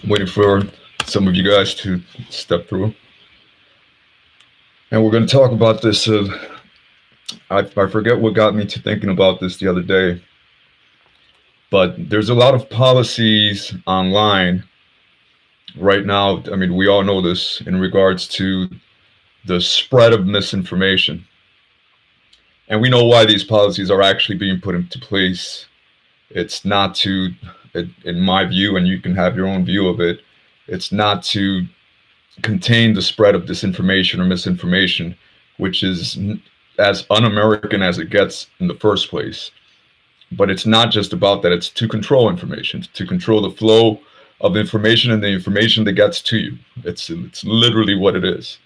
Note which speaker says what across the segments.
Speaker 1: Waiting for some of you guys to step through. And we're going to talk about this. I forget what got me to thinking about this the other day, but there's a lot of policies online right now. I mean, we all know this in regards to the spread of misinformation. And we know why these policies are actually being put into place. It's not to, in my view, and you can have your own view of it, it's not to contain the spread of disinformation or misinformation, which is as un-American as it gets in the first place. But it's not just about that. It's to control information, to control the flow of information and the information that gets to you. It's literally what it is.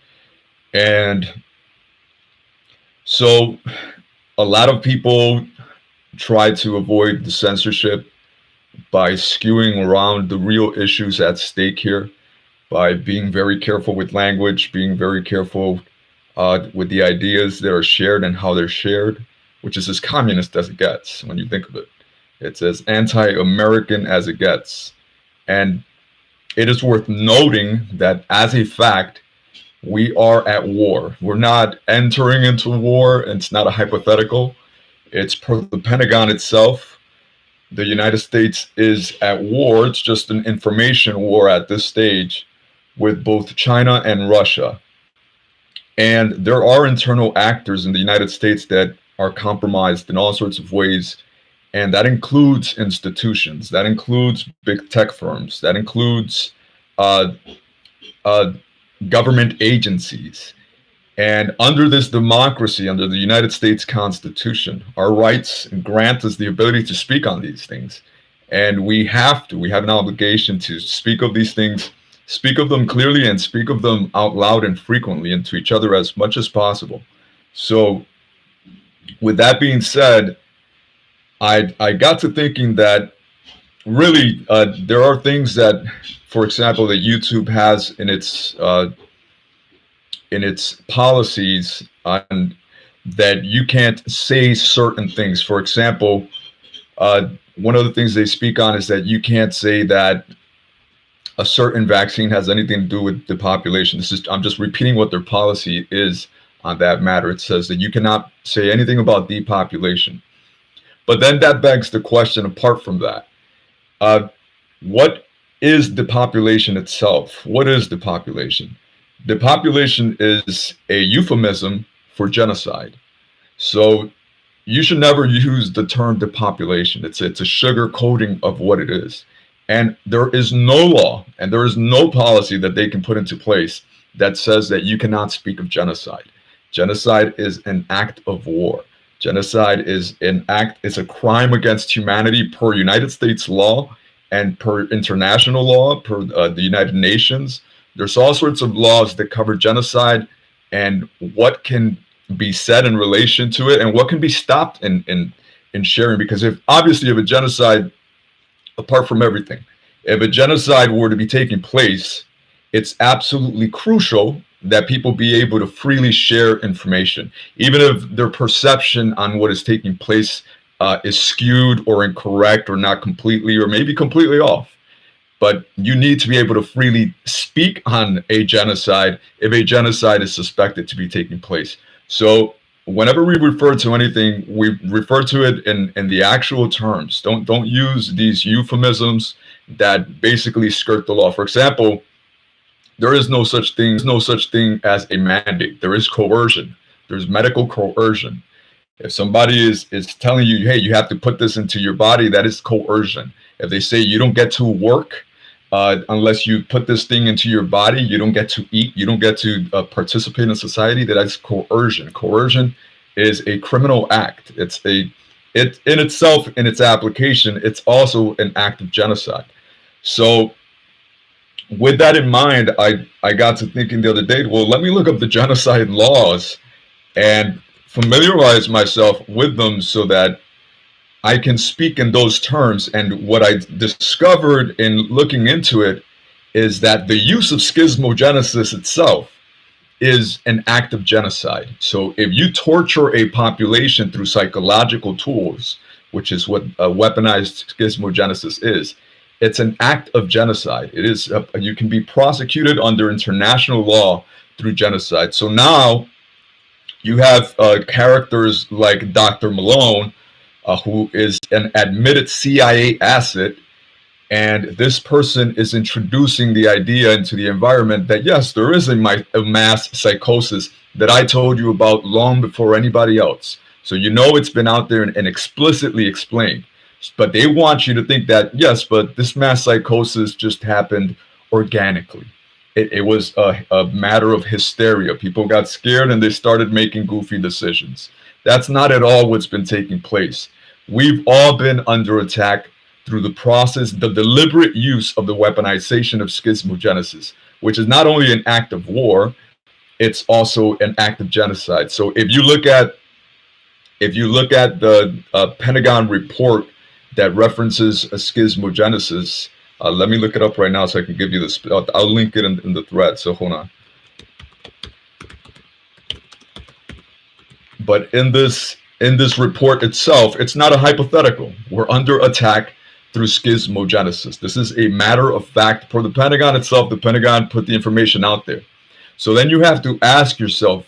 Speaker 1: And so a lot of people try to avoid the censorship by skewing around the real issues at stake here, by being very careful with language, being very careful with the ideas that are shared and how they're shared, which is as communist as it gets when you think of it. It's as anti-American as it gets. And it is worth noting that as a fact, we are at war. We're not entering into war. It's not a hypothetical. It's per the Pentagon itself. The United States is at war. It's just an information war at this stage with both China and Russia. And there are internal actors in the United States that are compromised in all sorts of ways. And that includes institutions, that includes big tech firms, that includes government agencies. And under this democracy, under the United States Constitution, our rights grant us the ability to speak on these things. And we have an obligation to speak of these things, speak of them clearly, and speak of them out loud and frequently, and to each other as much as possible. So with that being said, I got to thinking that really there are things that, for example, that YouTube has in its policies on that you can't say certain things. For example, one of the things they speak on is that you can't say that a certain vaccine has anything to do with the population. I'm just repeating what their policy is on that matter. It says that you cannot say anything about depopulation. But then that begs the question, apart from that, what is the population itself? What is the population? The population is a euphemism for genocide. So you should never use the term depopulation. It's a sugar coating of what it is. And there is no law and there is no policy that they can put into place that says that you cannot speak of genocide. Genocide is an act of war. Genocide is a crime against humanity per United States law and per international law, per the United Nations. There's all sorts of laws that cover genocide and what can be said in relation to it and what can be stopped in sharing. Because if a genocide, apart from everything, if a genocide were to be taking place, it's absolutely crucial that people be able to freely share information, even if their perception on what is taking place is skewed or incorrect or not completely or maybe completely off. But you need to be able to freely speak on a genocide if a genocide is suspected to be taking place. So whenever we refer to anything, we refer to it in the actual terms. Don't use these euphemisms that basically skirt the law. For example, there is no such thing as a mandate. There is coercion. There's medical coercion. If somebody is telling you, hey, you have to put this into your body, that is coercion. If they say you don't get to work unless you put this thing into your body, you don't get to eat, you don't get to participate in society, that's coercion. Coercion is a criminal act. It in itself, in its application, it's also an act of genocide. So with that in mind, I got to thinking the other day, well, let me look up the genocide laws and familiarize myself with them so that I can speak in those terms. And what I discovered in looking into it is that the use of schismogenesis itself is an act of genocide. So if you torture a population through psychological tools, which is what weaponized schismogenesis is, It's an act of genocide. It is you can be prosecuted under international law through genocide. So now you have characters like Dr. Malone, who is an admitted CIA asset, and this person is introducing the idea into the environment that yes, there is a mass psychosis that I told you about long before anybody else. So you know it's been out there and explicitly explained. But they want you to think that yes, but this mass psychosis just happened organically. It was a matter of hysteria. People got scared and they started making goofy decisions. That's not at all what's been taking place. We've all been under attack through the process, the deliberate use of the weaponization of schismogenesis, which is not only an act of war, it's also an act of genocide. So if you look at the Pentagon report that references a schismogenesis, let me look it up right now so I can give you this. I'll link it in the thread. So hold on. But in this report itself, it's not a hypothetical. We're under attack through schismogenesis. This is a matter of fact for the Pentagon itself. The Pentagon put the information out there. So then you have to ask yourself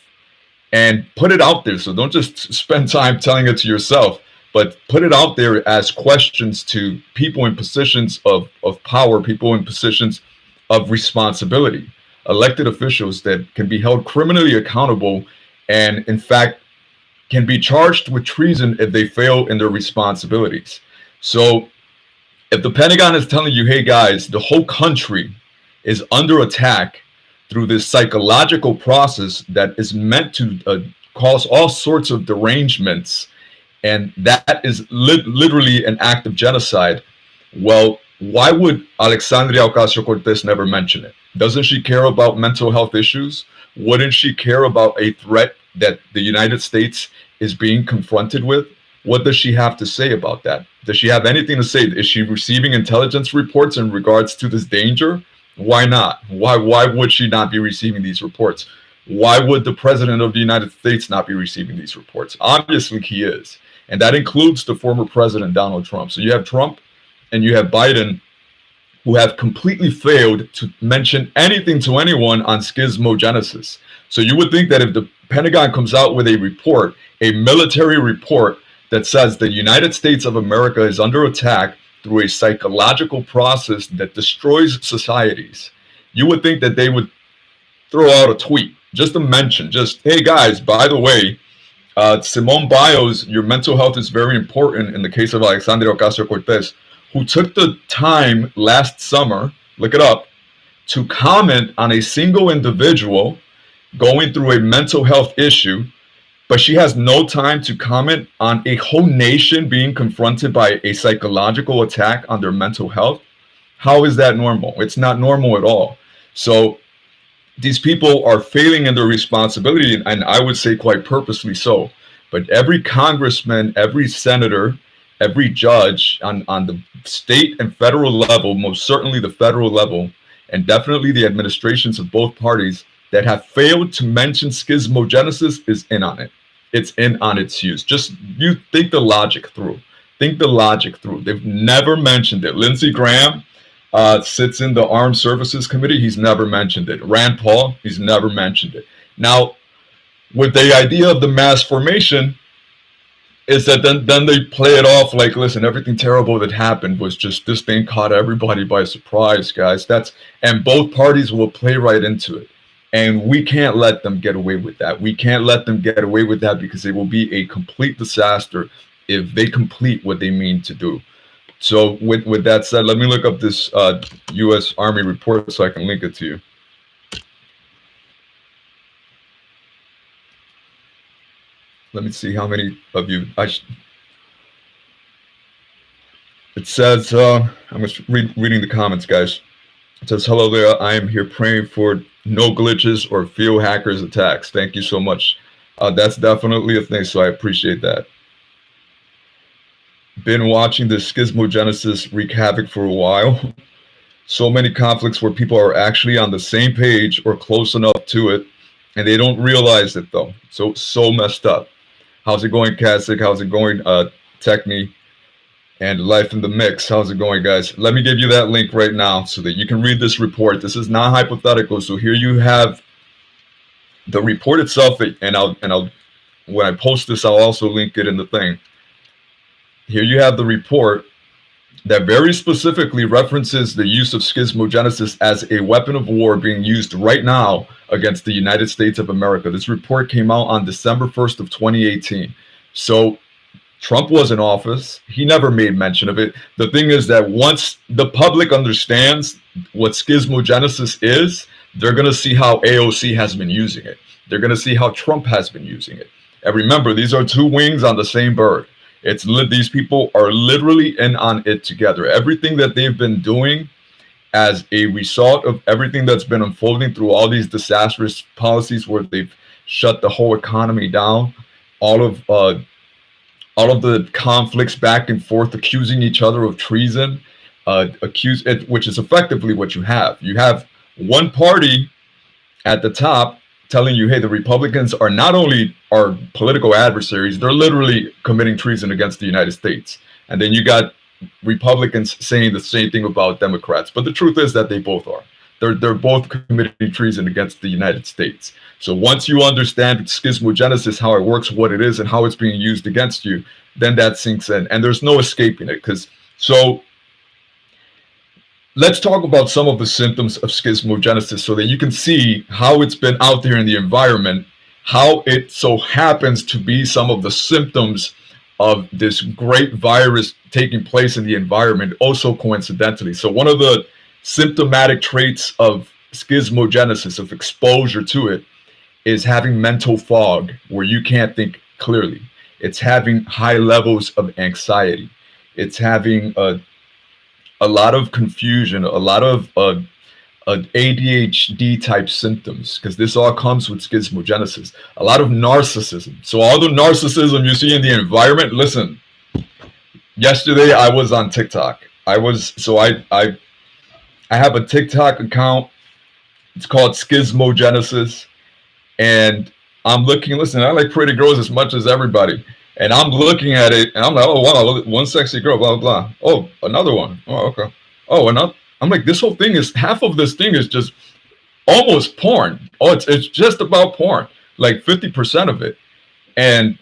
Speaker 1: and put it out there. So don't just spend time telling it to yourself, but put it out there as questions to people in positions of power, people in positions of responsibility, elected officials that can be held criminally accountable and, in fact, can be charged with treason if they fail in their responsibilities. So if the Pentagon is telling you, hey guys, the whole country is under attack through this psychological process that is meant to cause all sorts of derangements, and that is literally an act of genocide, well, why would Alexandria Ocasio-Cortez never mention it? Doesn't she care about mental health issues? Wouldn't she care about a threat that the United States is being confronted with? What does she have to say about that? Does she have anything to say? Is she receiving intelligence reports in regards to this danger? Why not? Why would she not be receiving these reports? Why would the president of the United States not be receiving these reports? Obviously he is. And that includes the former president, Donald Trump. So you have Trump and you have Biden, who have completely failed to mention anything to anyone on schismogenesis. So you would think that if the Pentagon comes out with a report, a military report that says the United States of America is under attack through a psychological process that destroys societies, you would think that they would throw out a tweet, just a mention, just, hey guys, by the way, Simone Biles, your mental health is very important in the case of Alexandria Ocasio-Cortez, who took the time last summer, look it up, to comment on a single individual going through a mental health issue, but she has no time to comment on a whole nation being confronted by a psychological attack on their mental health. How is that normal? It's not normal at all. So these people are failing in their responsibility, and I would say quite purposely so. But every congressman, every senator, every judge on the state and federal level, most certainly the federal level, and definitely the administrations of both parties that have failed to mention schismogenesis is in on it. It's in on its use. Just you think the logic through. Think the logic through. They've never mentioned it. Lindsey Graham sits in the Armed Services Committee. He's never mentioned it. Rand Paul, he's never mentioned it. Now, with the idea of the mass formation, is that then they play it off like, listen, everything terrible that happened was just this thing caught everybody by surprise, guys. And both parties will play right into it. And we can't let them get away with that. We can't let them get away with that because it will be a complete disaster if they complete what they mean to do. So with that said, let me look up this U.S. Army report so I can link it to you. Let me see how many of you. It says, I'm just reading the comments, guys. It says, hello there. I am here praying for no glitches or field hackers attacks. Thank you so much. That's definitely a thing, so I appreciate that. Been watching the schismogenesis wreak havoc for a while. So many conflicts where people are actually on the same page or close enough to it, and they don't realize it though. So messed up. How's it going, Kasich? How's it going, Techni? and Life in the Mix. How's it going, guys? Let me give you that link right now so that you can read this report. This is not hypothetical. So here you have the report itself, and I'll when I post this, I'll also link it in the thing. Here you have the report that very specifically references the use of schismogenesis as a weapon of war being used right now against the United States of America. This report came out on December 1st of 2018. So Trump was in office. He never made mention of it. The thing is that once the public understands what schismogenesis is, they're going to see how AOC has been using it. They're going to see how Trump has been using it. And remember, these are two wings on the same bird. These people are literally in on it together. Everything that they've been doing as a result of everything that's been unfolding through all these disastrous policies where they've shut the whole economy down, all of the conflicts back and forth, accusing each other of treason, which is effectively what you have. You have one party at the top telling you, hey, the Republicans are not only our political adversaries, they're literally committing treason against the United States. And then you got Republicans saying the same thing about Democrats. But the truth is that they both are. They're both committing treason against the United States. So once you understand schismogenesis, how it works, what it is, and how it's being used against you, then that sinks in. And there's no escaping it. So let's talk about some of the symptoms of schismogenesis so that you can see how it's been out there in the environment, how it so happens to be some of the symptoms of this great virus taking place in the environment, also coincidentally. So one of the symptomatic traits of schismogenesis, of exposure to it, is having mental fog where you can't think clearly. It's having high levels of anxiety. It's having a lot of confusion, a lot of ADHD type symptoms, because this all comes with schismogenesis. A lot of narcissism. So all the narcissism you see in the environment, listen, yesterday I was on TikTok. I have a TikTok account. It's called Schismogenesis. And I'm looking, listen, I like pretty girls as much as everybody. And I'm looking at it, and I'm like, oh, wow, one sexy girl, blah, blah, blah. Oh, another one. Oh, okay. Oh, another. I'm like, this whole thing is, half of this thing is just almost porn. Oh, it's just about porn, like 50% of it. And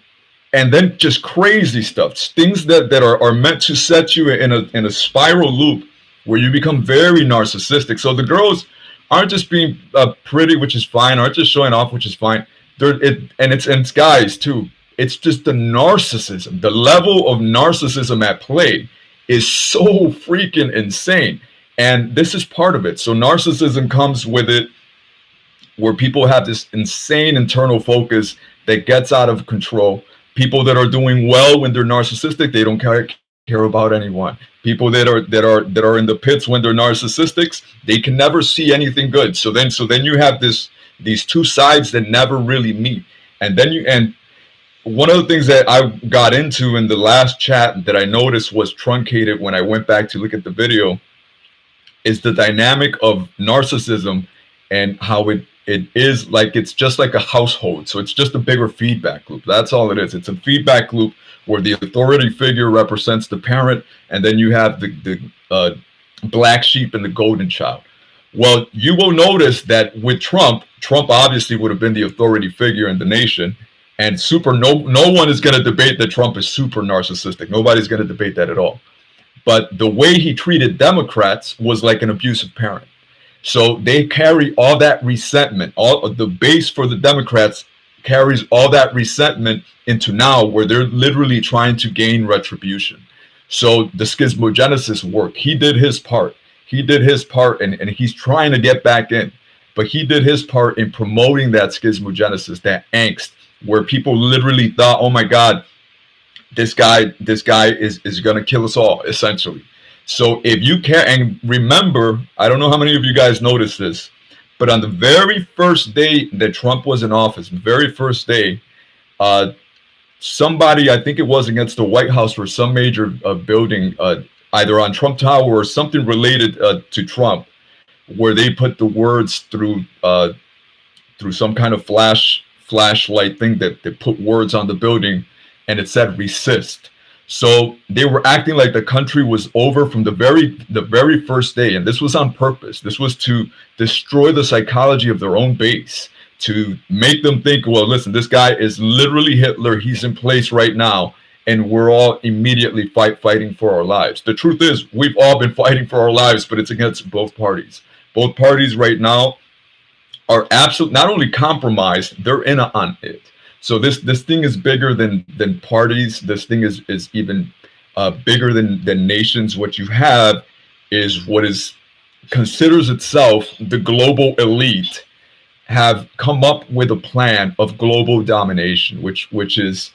Speaker 1: then just crazy stuff, things that are meant to set you in a spiral loop where you become very narcissistic. So the girls aren't just being pretty, which is fine, aren't just showing off, which is fine. It's guys too. It's just the narcissism. The level of narcissism at play is so freaking insane. And this is part of it. So narcissism comes with it, where people have this insane internal focus that gets out of control. People that are doing well when they're narcissistic, they don't care about anyone. People that are in the pits when they're narcissistics, they can never see anything good. So then you have these two sides that never really meet. And one of the things that I got into in the last chat that I noticed was truncated when I went back to look at the video is the dynamic of narcissism and how it is like, it's just like a household. So it's just a bigger feedback loop. That's all it is. It's a feedback loop where the authority figure represents the parent, and then you have the black sheep and the golden child. Well, you will notice that with Trump obviously would have been the authority figure in the nation. And no one is going to debate that Trump is super narcissistic. Nobody's going to debate that at all. But the way he treated Democrats was like an abusive parent. So they carry all that resentment. All of the base for the Democrats carries all that resentment into now, where they're literally trying to gain retribution. So the schismogenesis work, he did his part. And he's trying to get back in. But he did his part in promoting that schismogenesis, that angst, where people literally thought, oh my God, this guy is going to kill us all, essentially. So if you care, and remember, I don't know how many of you guys noticed this, but on the very first day that Trump was in office, the very first day, somebody, I think it was against the White House or some major building, either on Trump Tower or something related to Trump, where they put the words through some kind of flashlight thing that put words on the building, and it said resist. So they were acting like the country was over from the very first day, and this was on purpose. This was to destroy the psychology of their own base, to make them think, well, listen, this guy is literally Hitler. He's in place right now, and we're all immediately fighting for our lives. The truth is, we've all been fighting for our lives, but it's against both parties. Both parties right now are absolutely not only compromised, they're in on it. So this thing is bigger than parties. This thing is even bigger than nations. What you have is what is considers itself the global elite have come up with a plan of global domination, which is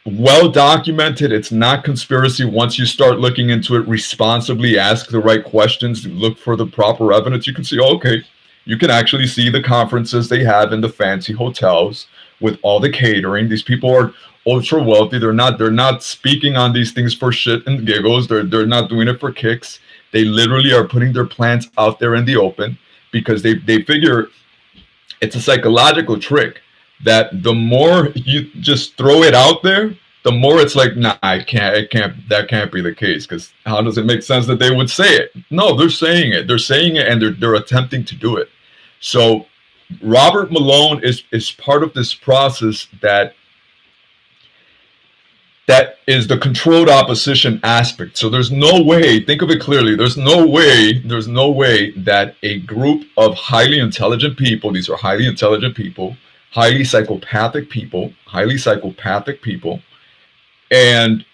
Speaker 1: well documented. It's not conspiracy. Once you start looking into it responsibly, ask the right questions, look for the proper evidence, you can see, oh, okay, you can actually see the conferences they have in the fancy hotels with all the catering. These people are ultra wealthy. They're not speaking on these things for shit and giggles. They're not doing it for kicks. They literally are putting their plans out there in the open because they figure it's a psychological trick that the more you just throw it out there, the more it's like, nah, that can't be the case. Because how does it make sense that they would say it? No, they're saying it. They're saying it, and they're attempting to do it. So Robert Malone is part of this process that is the controlled opposition aspect. So there's no way, think of it clearly, there's no way that a group of highly intelligent people, these are highly intelligent people, highly psychopathic people, and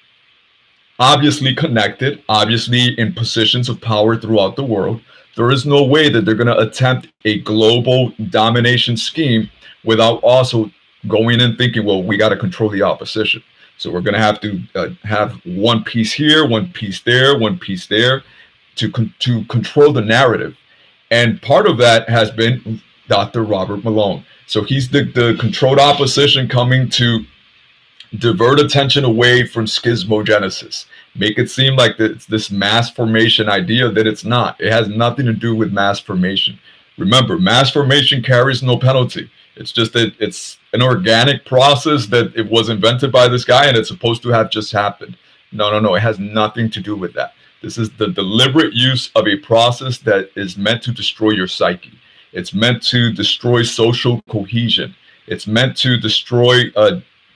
Speaker 1: obviously connected, obviously in positions of power throughout the world. There is no way that they're going to attempt a global domination scheme without also going and thinking, well, we got to control the opposition. So we're going to have to have one piece here, one piece there, one piece there to control the narrative. And part of that has been Dr. Robert Malone. So he's the controlled opposition coming to divert attention away from schismogenesis. Make it seem like it's this mass formation idea that it's not. It has nothing to do with mass formation. Remember, mass formation carries no penalty. It's just that it's an organic process that it was invented by this guy and it's supposed to have just happened. No. It has nothing to do with that. This is the deliberate use of a process that is meant to destroy your psyche. It's meant to destroy social cohesion. It's meant to destroy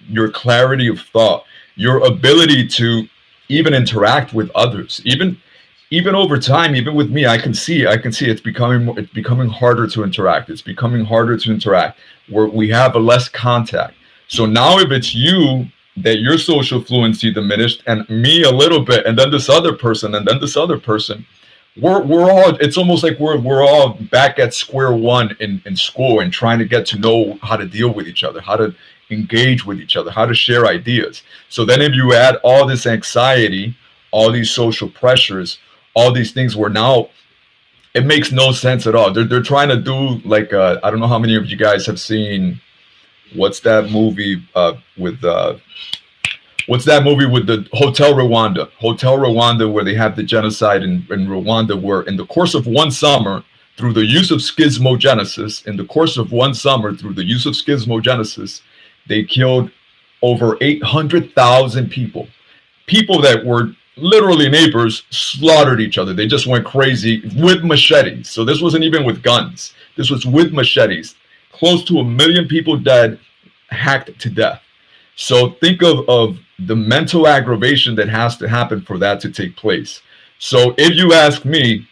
Speaker 1: your clarity of thought, your ability to even interact with others. Even over time, even with me, I can see it's becoming harder to interact. It's becoming harder to interact where we have a less contact. So now if it's you, that your social fluency diminished, and me a little bit, and then this other person, and then this other person, we're all, it's almost like we're all back at square one in school and trying to get to know how to deal with each other, how to engage with each other, how to share ideas. So then if you add all this anxiety, all these social pressures, all these things where now it makes no sense at all. They're trying to do like, I don't know how many of you guys have seen, what's that movie with the Hotel Rwanda, where they have the genocide in Rwanda, where in the course of one summer, through the use of schismogenesis, they killed over 800,000 people that were literally neighbors, slaughtered each other. They just went crazy with machetes. So this wasn't even with guns. This was with machetes. Close to 1 million people dead, hacked to death. So think of the mental aggravation that has to happen for that to take place. So if you ask me,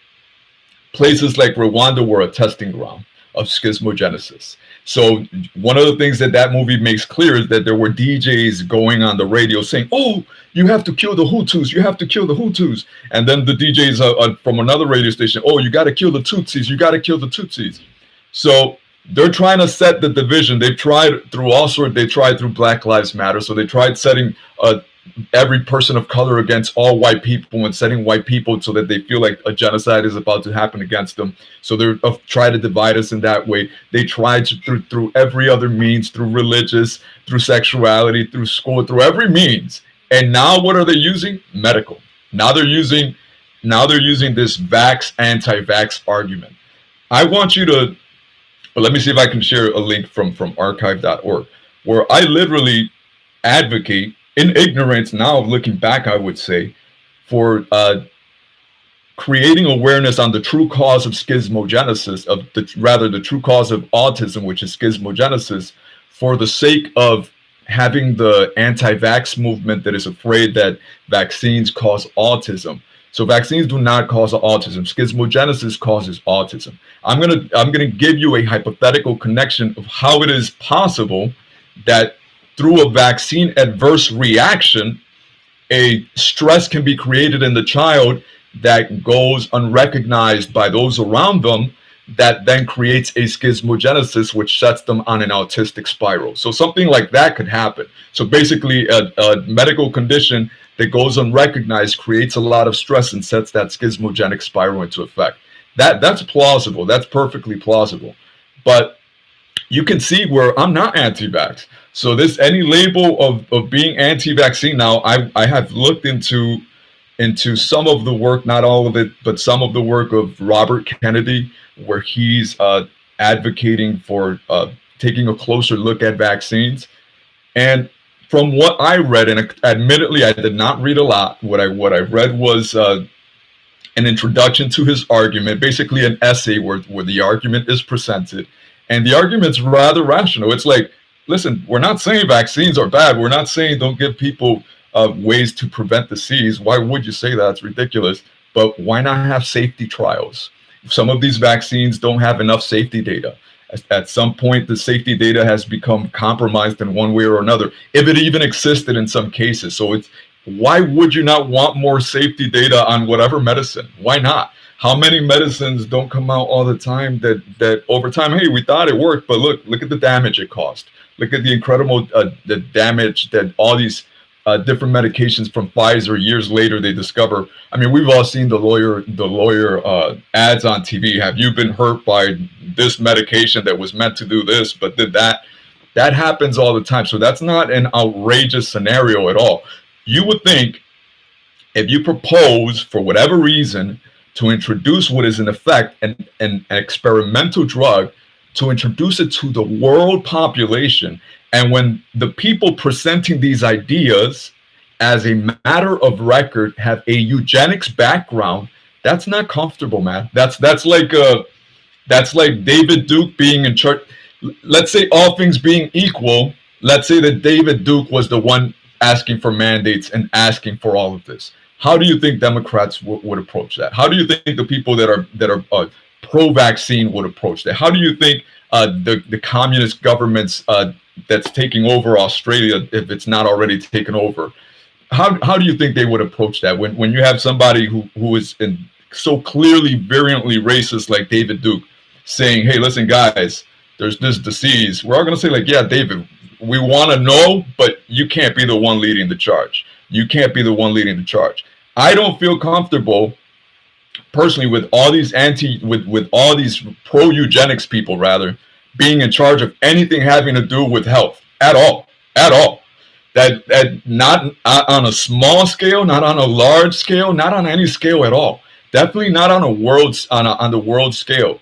Speaker 1: places like Rwanda were a testing ground of schismogenesis. So one of the things that movie makes clear is that there were DJs going on the radio saying, oh, you have to kill the Hutus, you have to kill the Hutus. And then the DJs from another radio station, oh, you got to kill the Tutsis, you got to kill the Tutsis. So they're trying to set the division. They've tried through all sorts. They tried through Black Lives Matter. So they tried setting every person of color against all white people and setting white people so that they feel like a genocide is about to happen against them. So they're trying to divide us in that way. They tried to, through every other means, through religious, through sexuality, through school, through every means. And now what are they using? Medical. Now they're using this vax, anti-vax argument. I want you to, but let me see if I can share a link from archive.org, where I literally advocate in ignorance now, looking back, I would say, for creating awareness on the true cause of schismogenesis, of the rather the true cause of autism, which is schismogenesis, for the sake of having the anti-vax movement that is afraid that vaccines cause autism. So vaccines do not cause autism. Schismogenesis causes autism. I'm gonna give you a hypothetical connection of how it is possible that through a vaccine adverse reaction, a stress can be created in the child that goes unrecognized by those around them, that then creates a schismogenesis, which sets them on an autistic spiral. So something like that could happen. So basically, a medical condition that goes unrecognized creates a lot of stress and sets that schismogenic spiral into effect. That's plausible. That's perfectly plausible. But you can see where I'm not anti-vax. So this any label of being anti-vaccine now, I have looked into some of the work, not all of it, but some of the work of Robert Kennedy, where he's advocating for taking a closer look at vaccines. And from what I read, and admittedly I did not read a lot, what I read was an introduction to his argument, basically an essay where the argument is presented. And the argument's rather rational. It's like, listen, we're not saying vaccines are bad. We're not saying don't give people ways to prevent disease. Why would you say that? It's ridiculous. But why not have safety trials? Some of these vaccines don't have enough safety data. At some point, the safety data has become compromised in one way or another, if it even existed in some cases. So it's, why would you not want more safety data on whatever medicine? Why not? How many medicines don't come out all the time that over time, hey, we thought it worked, but look at the damage it caused. Look at the incredible the damage that all these different medications from Pfizer years later they discover. I mean, we've all seen the lawyer ads on TV. Have you been hurt by this medication that was meant to do this but did that? That happens all the time. So that's not an outrageous scenario at all. You would think if you propose for whatever reason to introduce what is in effect an experimental drug, to introduce it to the world population, and when the people presenting these ideas as a matter of record have a eugenics background, that's not comfortable, man. That's like David Duke being in charge. Let's say all things being equal, let's say that David Duke was the one asking for mandates and asking for all of this. How do you think Democrats would approach that? How do you think the people that are pro-vaccine would approach that? How do you think the communist governments that's taking over Australia, if it's not already taken over, how do you think they would approach that when you have somebody who is so clearly virulently racist like David Duke saying, hey, listen, guys, there's this disease. We're all going to say, like, yeah, David, we want to know, but you can't be the one leading the charge. You can't be the one leading the charge. I don't feel comfortable personally with all these with all these pro-eugenics people, rather, being in charge of anything having to do with health at all. That not on a small scale, not on a large scale, not on any scale at all. Definitely not on on the world scale.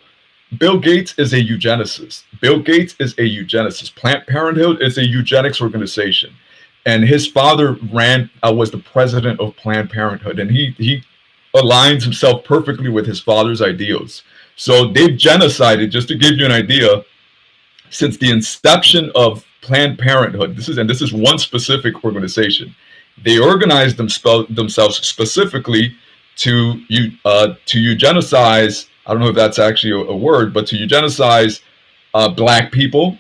Speaker 1: Bill Gates is a eugenicist. Bill Gates is a eugenicist. Planned Parenthood is a eugenics organization, and his father was the president of Planned Parenthood, and he aligns himself perfectly with his father's ideals. So they've genocided, just to give you an idea, since the inception of Planned Parenthood. This is one specific organization. They organized themselves specifically to eugenicize. I don't know if that's actually a word, but to eugenicize black people,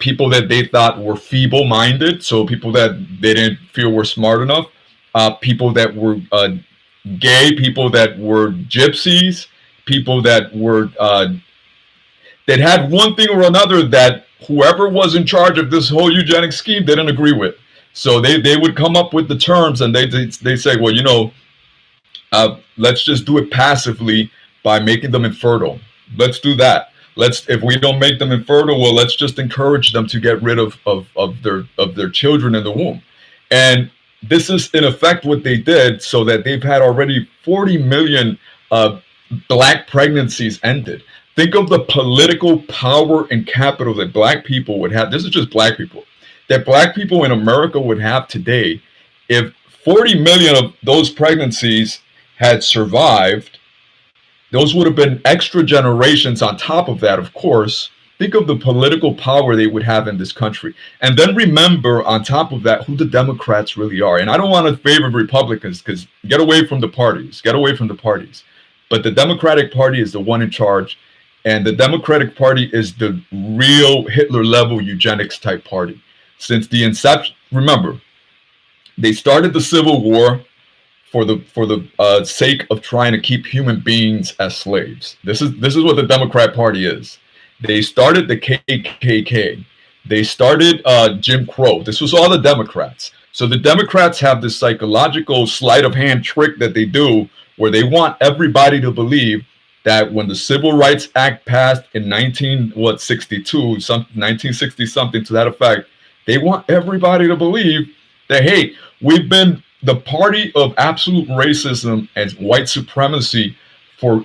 Speaker 1: people that they thought were feeble-minded, so people that they didn't feel were smart enough, people that were gay, people that were gypsies, people that were that had one thing or another that whoever was in charge of this whole eugenics scheme didn't agree with. So they would come up with the terms, and they say, well, let's just do it passively by making them infertile. Let's do that. If we don't make them infertile, well, let's just encourage them to get rid of their children in the womb. And this is in effect what they did, so that they've had already 40 million black pregnancies ended. Think of the political power and capital that black people would have. This is just black people. that black people in America would have today if 40 million of those pregnancies had survived. Those would have been extra generations on top of that, of course. Think of the political power they would have in this country. And then remember, on top of that, who the Democrats really are. And I don't want to favor Republicans, because get away from the parties, get away from the parties. But the Democratic Party is the one in charge. And the Democratic Party is the real Hitler level eugenics type party. Since the inception, remember, they started the Civil War for the sake of trying to keep human beings as slaves. This is what the Democrat Party is. They started the KKK. They started Jim Crow. This was all the Democrats. So the Democrats have this psychological sleight of hand trick that they do, where they want everybody to believe that when the Civil Rights Act passed in 1962, 1960 something to that effect, they want everybody to believe that, hey, we've been the party of absolute racism and white supremacy for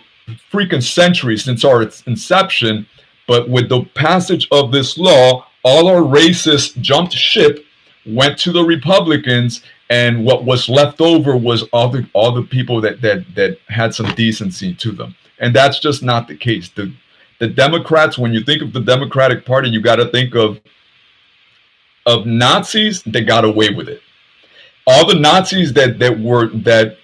Speaker 1: freaking centuries, since our inception. But with the passage of this law, all our racists jumped ship, went to the Republicans, and what was left over was all the people that had some decency to them. And that's just not the case. The Democrats, when you think of the Democratic Party, you got to think of Nazis that got away with it. All the Nazis that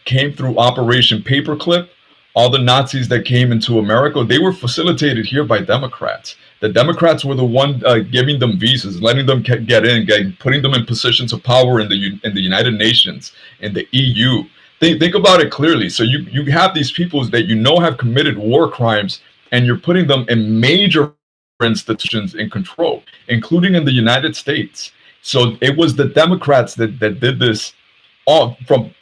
Speaker 1: came through Operation Paperclip, all the Nazis that came into America, they were facilitated here by Democrats. The Democrats were the one giving them visas, letting them get in, putting them in positions of power in the United Nations, in the EU. Think about it clearly. So you have these people that you know have committed war crimes, and you're putting them in major institutions in control, including in the United States. So it was the Democrats that did this. All from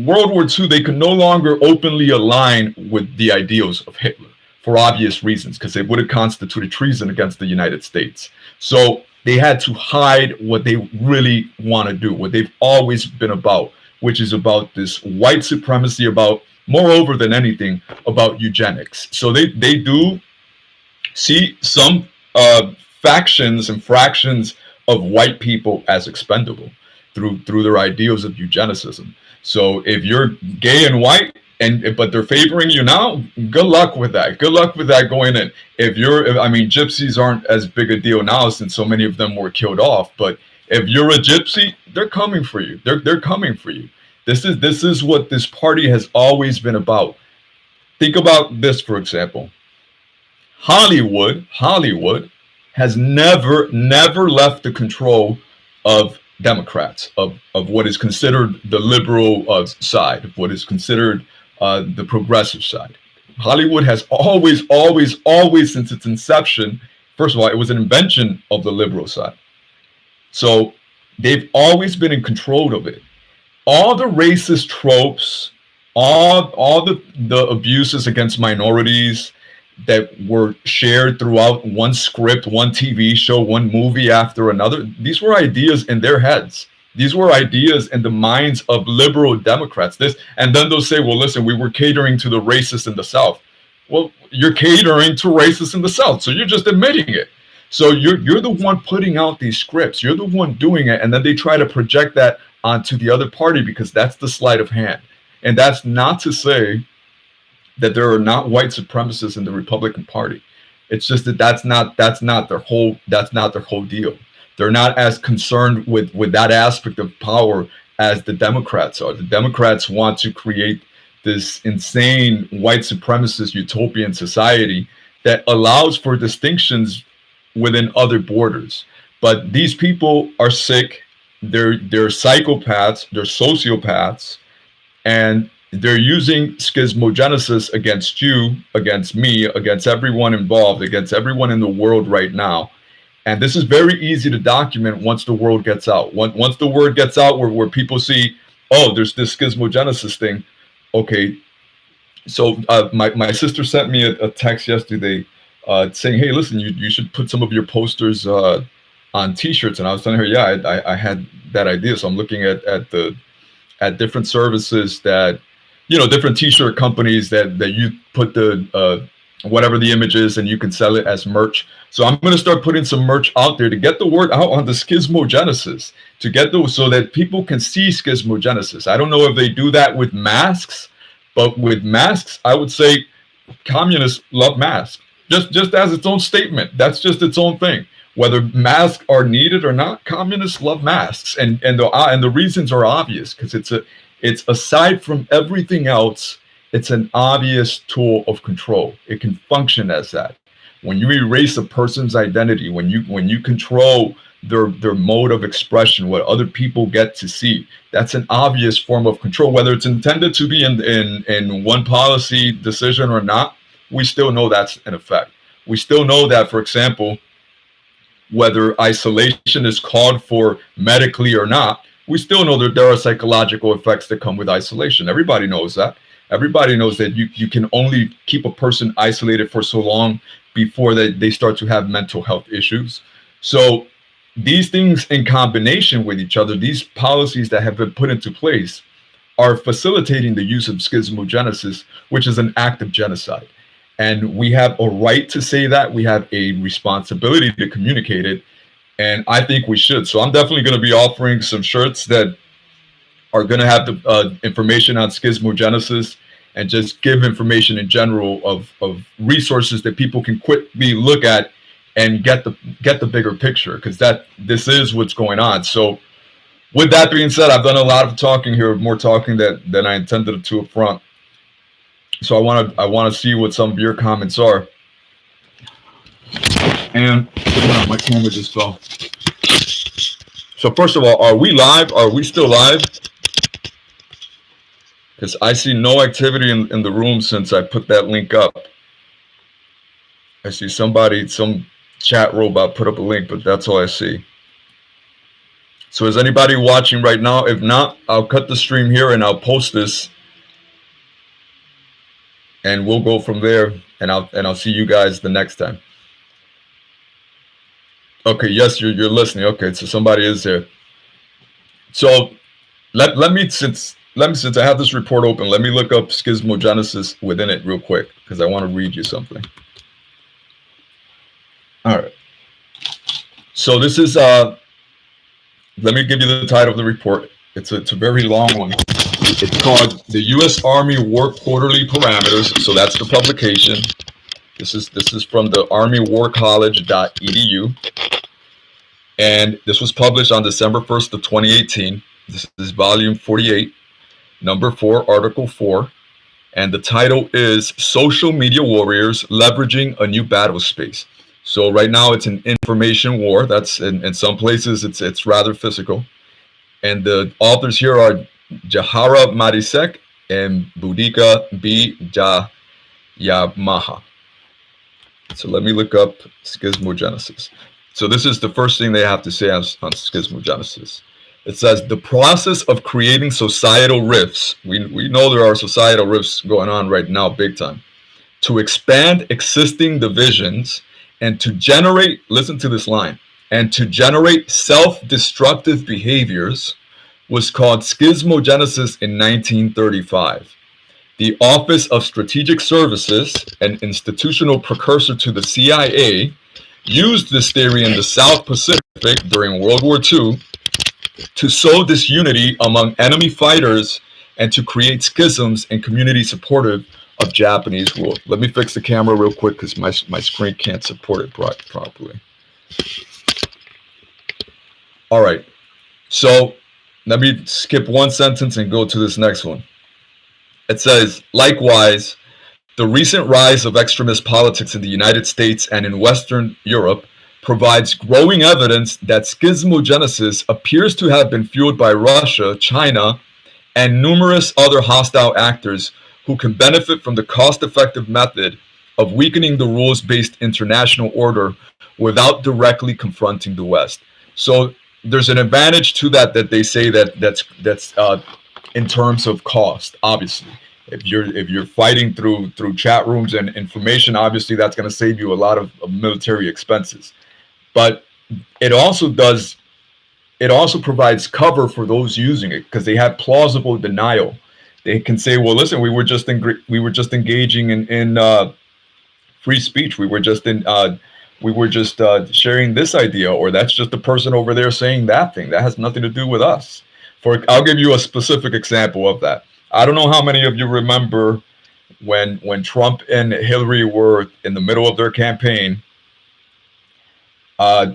Speaker 1: World War II, they could no longer openly align with the ideals of Hitler for obvious reasons, because it would have constituted treason against the United States. So they had to hide what they really want to do, what they've always been about, which is about this white supremacy, about, moreover than anything, about eugenics. So they do see some factions and fractions of white people as expendable through their ideals of eugenicism. So if you're gay and white, but they're favoring you now, good luck with that. Good luck with that going in. I mean, gypsies aren't as big a deal now, since so many of them were killed off. But if you're a gypsy, they're coming for you. They're coming for you. This is what this party has always been about. Think about this, for example. Hollywood has never left the control of Democrats, of what is considered the liberal side, of what is considered the progressive side. Hollywood has always, since its inception, first of all, it was an invention of the liberal side. So they've always been in control of it. All the racist tropes, all the abuses against minorities that were shared throughout one script, one TV show, one movie after another, these were ideas in their heads. These were ideas in the minds of liberal Democrats. And then they'll say, well, listen, we were catering to the racists in the South. Well, you're catering to racists in the South, so you're just admitting it. So you're the one putting out these scripts. You're the one doing it, and then they try to project that onto the other party, because that's the sleight of hand. And that's not to say that there are not white supremacists in the Republican Party. It's just that's not their whole deal. They're not as concerned with that aspect of power as the Democrats are. The Democrats want to create this insane white supremacist utopian society that allows for distinctions within other borders. But these people are sick. They're psychopaths. They're sociopaths, and they're using schismogenesis against you, against me, against everyone involved, against everyone in the world right now. And this is very easy to document once the word gets out. Once the word gets out where people see, oh, there's this schismogenesis thing. Okay, so my sister sent me a text yesterday saying, hey, listen, you should put some of your posters on T-shirts. And I was telling her, yeah, I had that idea. So I'm looking at different services that, different T-shirt companies that you put the whatever the image is, and you can sell it as merch. So I'm going to start putting some merch out there to get the word out on the schismogenesis, to get those so that people can see schismogenesis. I don't know if they do that with masks, but with masks, I would say communists love masks. Just as its own statement. That's just its own thing. Whether masks are needed or not, communists love masks, and the reasons are obvious, because it's aside from everything else, it's an obvious tool of control. It can function as that. When you erase a person's identity, when you control their mode of expression, what other people get to see, that's an obvious form of control. Whether it's intended to be in one policy decision or not, we still know that's an effect. We still know that, for example, whether isolation is called for medically or not, we still know that there are psychological effects that come with isolation. Everybody knows that. Everybody knows that you can only keep a person isolated for so long before they start to have mental health issues. So these things in combination with each other, these policies that have been put into place, are facilitating the use of schismogenesis, which is an act of genocide. And we have a right to say that. We have a responsibility to communicate it. And I think we should. So I'm definitely going to be offering some shirts that are going to have the information on schismogenesis, and just give information in general of resources that people can quickly look at and get the bigger picture, because this is what's going on. So with that being said, I've done a lot of talking here, more talking than I intended to up front. So I want to see what some of your comments are. And my camera just fell. So first of all, are we live? Are we still live? Because I see no activity in the room since I put that link up. I see some chat robot put up a link, but that's all I see. So is anybody watching right now? If not, I'll cut the stream here and I'll post this, and we'll go from there, and I'll see you guys the next time. Okay, yes, you're listening. Okay, so somebody is there. So let me since I have this report open, let me look up schismogenesis within it real quick, because I want to read you something. All right. So this is let me give you the title of the report. It's a very long one. It's called the U.S. Army War Quarterly Parameters. So that's the publication. This is from the armywarcollege.edu. And this was published on December 1st of 2018. This is volume 48, number 4, article 4. And the title is Social Media Warriors Leveraging a New Battle Space. So right now it's an information war. That's in some places it's rather physical. And the authors here are Jahara Marisek and Boudica B. Jayamaha. So let me look up schismogenesis. So this is the first thing they have to say on schismogenesis. It says, the process of creating societal rifts, we know there are societal rifts going on right now big time, to expand existing divisions and to generate, listen to this line, and to generate self-destructive behaviors was called schismogenesis in 1935. The Office of Strategic Services, an institutional precursor to the CIA, used this theory in the South Pacific during World War II to sow disunity among enemy fighters and to create schisms in communities supportive of Japanese rule. Let me fix the camera real quick because my screen can't support it properly. All right, so let me skip one sentence and go to this next one. It says, likewise, the recent rise of extremist politics in the United States and in Western Europe provides growing evidence that schismogenesis appears to have been fueled by Russia, China, and numerous other hostile actors who can benefit from the cost-effective method of weakening the rules-based international order without directly confronting the West. So there's an advantage to that they say that's in terms of cost, obviously. If you're fighting through chat rooms and information, obviously that's going to save you a lot of military expenses. But it also provides cover for those using it, because they have plausible denial. They can say, well, listen, we were just engaging in free speech. We were just sharing this idea, or that's just the person over there saying that thing. That has nothing to do with us. I'll give you a specific example of that. I don't know how many of you remember when Trump and Hillary were in the middle of their campaign.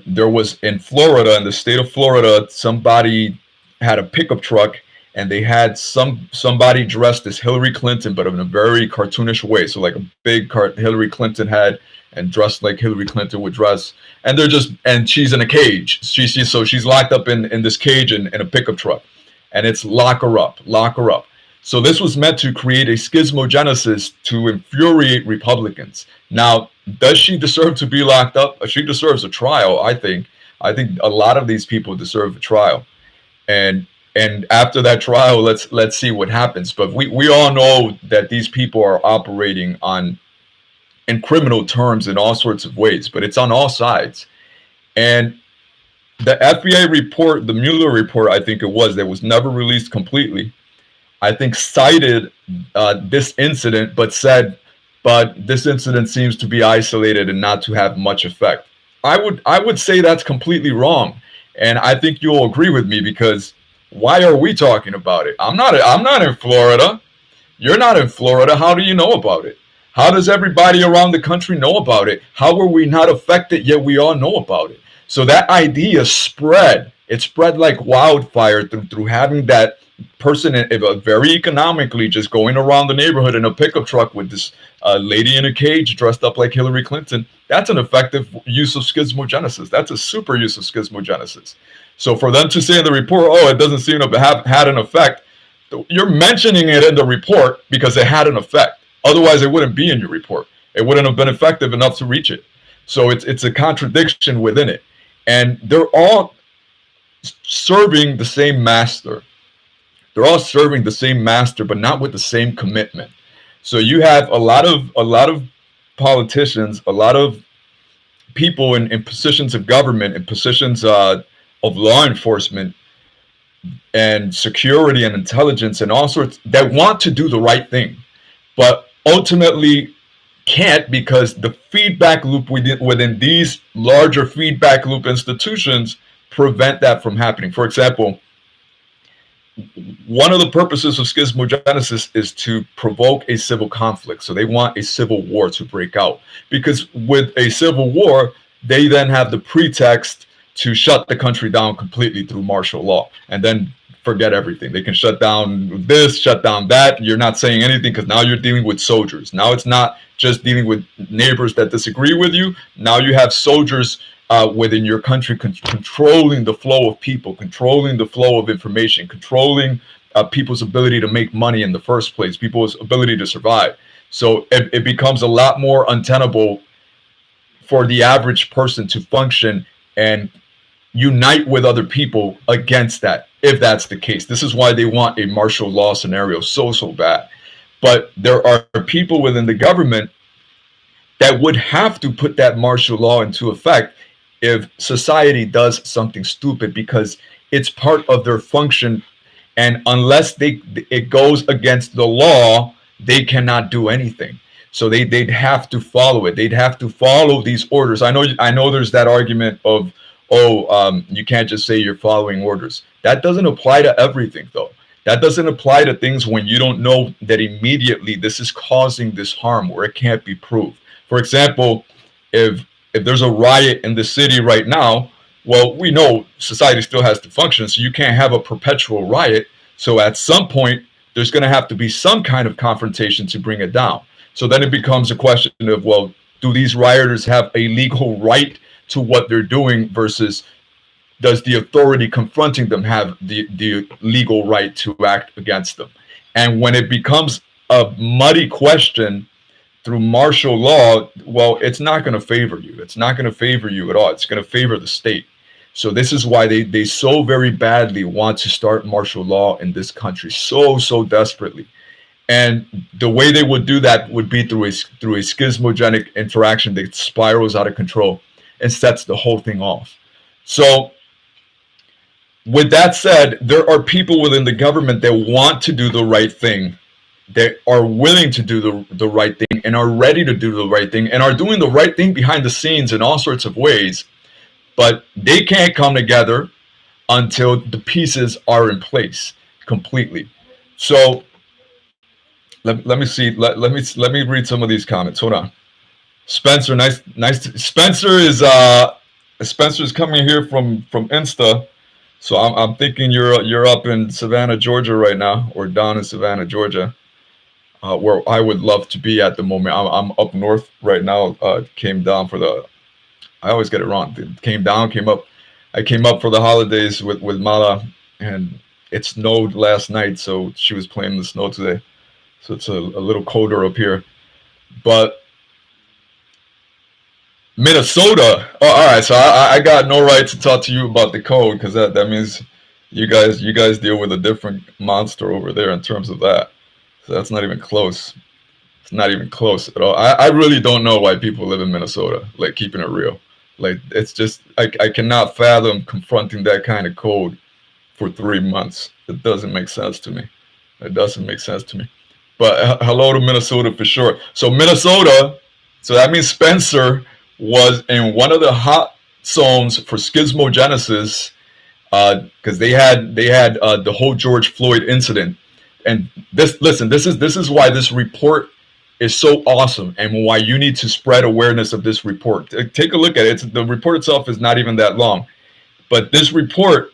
Speaker 1: There was in Florida, in the state of Florida, somebody had a pickup truck, and they had somebody dressed as Hillary Clinton, but in a very cartoonish way. So like a big Hillary Clinton head, and dressed like Hillary Clinton would dress. And and she's in a cage. So she's locked up in this cage in a pickup truck, and it's lock her up, lock her up. So this was meant to create a schismogenesis to infuriate Republicans. Now, does she deserve to be locked up? She deserves a trial, I think. I think a lot of these people deserve a trial. And after that trial, let's see what happens. But we all know that these people are operating in criminal terms in all sorts of ways, but it's on all sides. And the FBI report, the Mueller report, I think it was, that was never released completely, I think cited this incident, but said, but this incident seems to be isolated and not to have much effect. I would say that's completely wrong, and I think you'll agree with me, because why are we talking about it? I'm not in Florida. You're not in Florida. How do you know about it? How does everybody around the country know about it? How were we not affected, yet we all know about it? So that idea spread. It spread like wildfire through having that person very economically just going around the neighborhood in a pickup truck with this lady in a cage dressed up like Hillary Clinton. That's an effective use of schismogenesis. That's a super use of schismogenesis. So for them to say in the report, oh, it doesn't seem to have had an effect, you're mentioning it in the report because it had an effect. Otherwise, it wouldn't be in your report. It wouldn't have been effective enough to reach it. So it's a contradiction within it. And they're all serving the same master. They're all serving the same master, but not with the same commitment. So you have a lot of politicians, a lot of people in positions of government, in positions of law enforcement and security and intelligence and all sorts, that want to do the right thing, but ultimately can't, because the feedback loop within these larger feedback loop institutions prevent that from happening. For example, one of the purposes of schismogenesis is to provoke a civil conflict. So they want a civil war to break out, because with a civil war, they then have the pretext to shut the country down completely through martial law, and then forget everything. They can shut down this, shut down that. You're not saying anything, because now you're dealing with soldiers. Now it's not just dealing with neighbors that disagree with you. Now you have soldiers within your country controlling the flow of people, controlling the flow of information, controlling people's ability to make money in the first place, people's ability to survive. So it becomes a lot more untenable for the average person to function and unite with other people against that, if that's the case. This is why they want a martial law scenario so bad. But there are people within the government that would have to put that martial law into effect if society does something stupid, because it's part of their function, and unless it goes against the law, they cannot do anything. So they'd have to follow it. They'd have to follow these orders. I know there's that argument of, you can't just say you're following orders. That doesn't apply to everything, though. That doesn't apply to things when you don't know that immediately this is causing this harm, where it can't be proved. For example, if there's a riot in the city right now, well, we know society still has to function, so you can't have a perpetual riot. So at some point, there's going to have to be some kind of confrontation to bring it down. So then it becomes a question of, well, do these rioters have a legal right to what they're doing, versus does the authority confronting them have the legal right to act against them? And when it becomes a muddy question through martial law, well, it's not going to favor you. It's not going to favor you at all. It's going to favor the state. So this is why they so very badly want to start martial law in this country, so desperately. And the way they would do that would be through a schismogenic interaction that spirals out of control and sets the whole thing off. So with that said, there are people within the government that want to do the right thing, that are willing to do the right thing and are ready to do the right thing and are doing the right thing behind the scenes in all sorts of ways, but they can't come together until the pieces are in place completely. So let me see. Let me read some of these comments. Hold on. Spencer, Spencer's coming here from Insta. So I'm thinking you're up in Savannah, Georgia right now, or down in Savannah, Georgia, where I would love to be at the moment. I'm up north right now. Came down for the, I always get it wrong. Came down, came up. I came up for the holidays with Mala, and it snowed last night, so she was playing in the snow today. So it's a little colder up here. But Minnesota. Oh, all right. So I got no right to talk to you about the code, because that means you guys deal with a different monster over there in terms of that. So that's not even close. It's not even close at all. I really don't know why people live in Minnesota. Like, keeping it real. Like, it's just I cannot fathom confronting that kind of code for 3 months. It doesn't make sense to me. It doesn't make sense to me. But hello to Minnesota for sure. So Minnesota. So that means Spencer was in one of the hot zones for schismogenesis, because they had the whole George Floyd incident. And this is why this report is so awesome, and why you need to spread awareness of this report. Take a look at it. The report itself is not even that long, but this report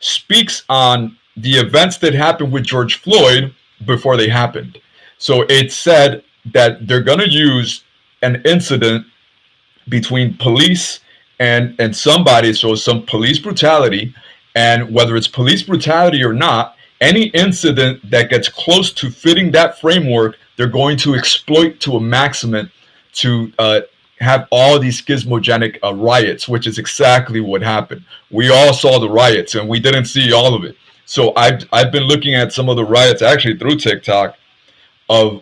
Speaker 1: speaks on the events that happened with George Floyd before they happened. So it said that they're going to use an incident between police and somebody, so some police brutality, and whether it's police brutality or not, any incident that gets close to fitting that framework, they're going to exploit to a maximum to have all these schismogenic riots, which is exactly what happened. We all saw the riots, and we didn't see all of it. So I've been looking at some of the riots actually through TikTok, of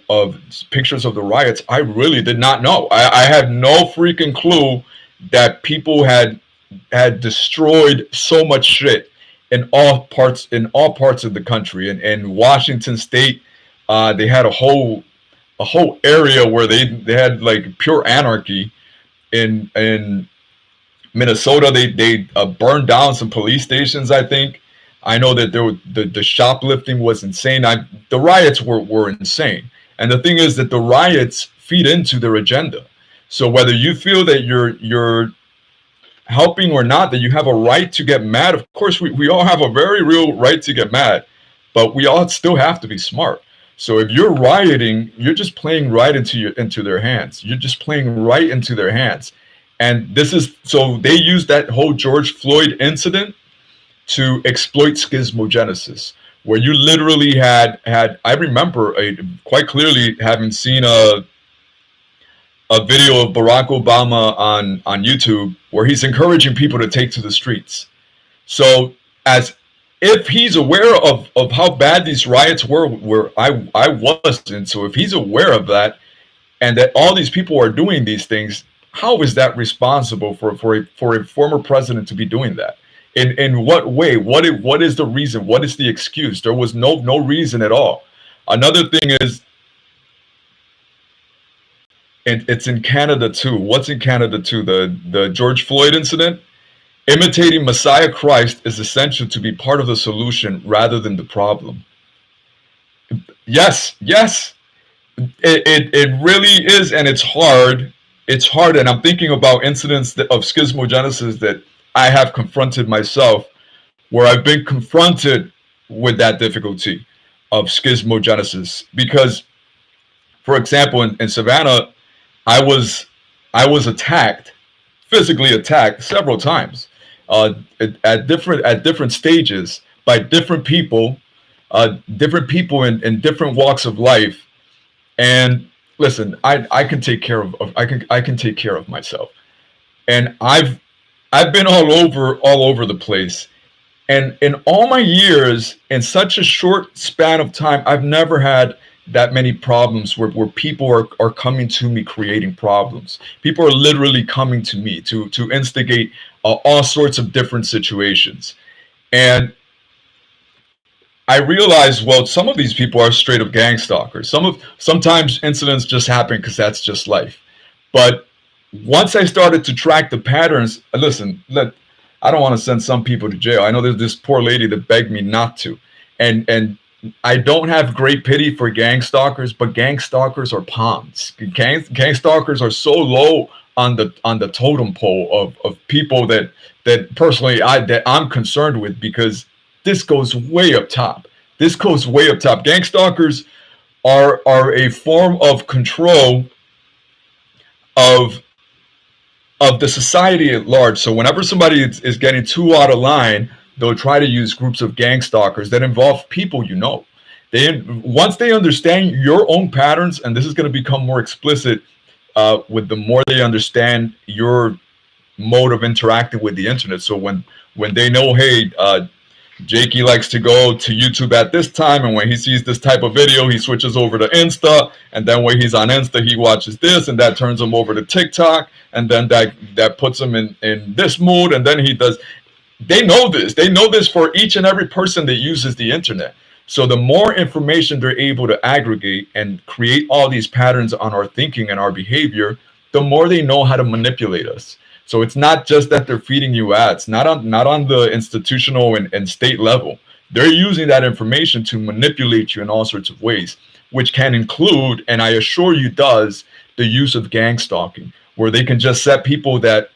Speaker 1: pictures of the riots. I really did not know. I had no freaking clue that people had destroyed so much shit in all parts of the country. In Washington State, they had a whole area where they had like pure anarchy. In Minnesota, they burned down some police stations, I think. I know that the shoplifting was insane. The riots were insane. And the thing is that the riots feed into their agenda. So whether you feel that you're helping or not, that you have a right to get mad, of course we all have a very real right to get mad, but we all still have to be smart. So if you're rioting, you're just playing right into their hands. You're just playing right into their hands. And so they used that whole George Floyd incident to exploit schismogenesis, where you literally had I remember quite clearly having seen a video of Barack Obama on YouTube, where he's encouraging people to take to the streets. So as if he's aware of how bad these riots were, where I wasn't. So if he's aware of that, and that all these people are doing these things, how is that responsible for a former president to be doing that? In what way? What is the reason? What is the excuse? There was no reason at all. Another thing is, and it's in Canada too. What's in Canada too? The George Floyd incident. Imitating Messiah Christ is essential to be part of the solution rather than the problem. Yes, it really is, and it's hard. It's hard, and I'm thinking about incidents of schismogenesis that I have confronted myself, where I've been confronted with that difficulty of schismogenesis. Because, for example, in Savannah, I was attacked, physically attacked several times, at different stages by different people in different walks of life. And listen, I can take care of I can take care of myself, and I've been all over the place. And in all my years, in such a short span of time, I've never had that many problems where people are coming to me creating problems. People are literally coming to me to instigate all sorts of different situations. And I realized, well, some of these people are straight up gang stalkers. Sometimes incidents just happen because that's just life. But once I started to track the patterns, listen, I don't want to send some people to jail. I know there's this poor lady that begged me not to, and I don't have great pity for gang stalkers, but gang stalkers are pawns. Gang stalkers are so low on the totem pole of people that personally I'm concerned with, because this goes way up top. This goes way up top. Gang stalkers are a form of control of of the society at large. So whenever somebody is getting too out of line, they'll try to use groups of gang stalkers that involve people you know. They Once they understand your own patterns, and this is going to become more explicit with the more they understand your mode of interacting with the internet. So when they know, hey, Jakey likes to go to YouTube at this time, and when he sees this type of video, he switches over to Insta, and then when he's on Insta, he watches this, and that turns him over to TikTok, and then that puts him in this mood, and then he does. They know this. They know this for each and every person that uses the internet. So the more information they're able to aggregate and create all these patterns on our thinking and our behavior, the more they know how to manipulate us. So it's not just that they're feeding you ads, not on the institutional and state level. They're using that information to manipulate you in all sorts of ways, which can include, and I assure you does, the use of gang stalking, where they can just set people that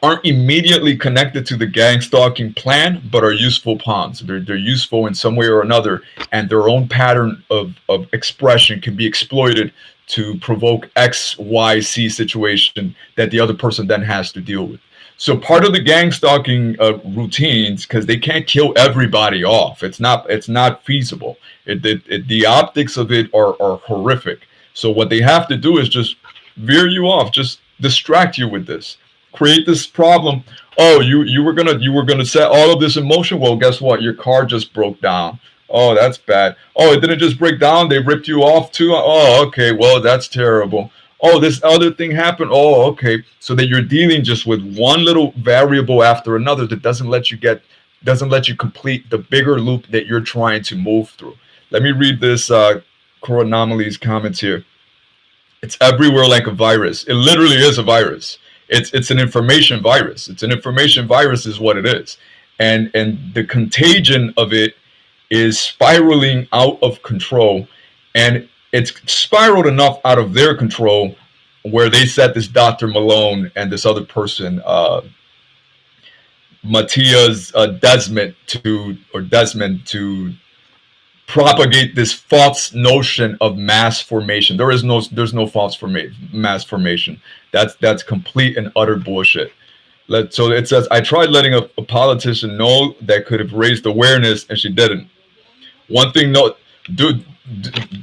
Speaker 1: aren't immediately connected to the gang stalking plan, but are useful pawns. They're useful in some way or another, and their own pattern of expression can be exploited to provoke X, Y, C situation that the other person then has to deal with. So part of the gang stalking routines, because they can't kill everybody off, it's not feasible. The optics of it are horrific. So what they have to do is just veer you off, just distract you with this, create this problem. Oh, you were gonna set all of this in motion. Well, guess what? Your car just broke down. Oh, that's bad. Oh, it didn't just break down. They ripped you off too. Oh, okay. Well, that's terrible. Oh, this other thing happened. Oh, okay. So that you're dealing just with one little variable after another that doesn't let you complete the bigger loop that you're trying to move through. Let me read this Anomalies comments here. It's everywhere like a virus. It literally is a virus. It's an information virus. It's an information virus is what it is. And the contagion of it is spiraling out of control, and it's spiraled enough out of their control where they set this Dr. Malone and this other person, Matthias Desmond, to propagate this false notion of mass formation. There's no false mass formation. That's complete and utter bullshit. So it says, I tried letting a politician know that could have raised awareness, and she didn't. One thing, no, dude,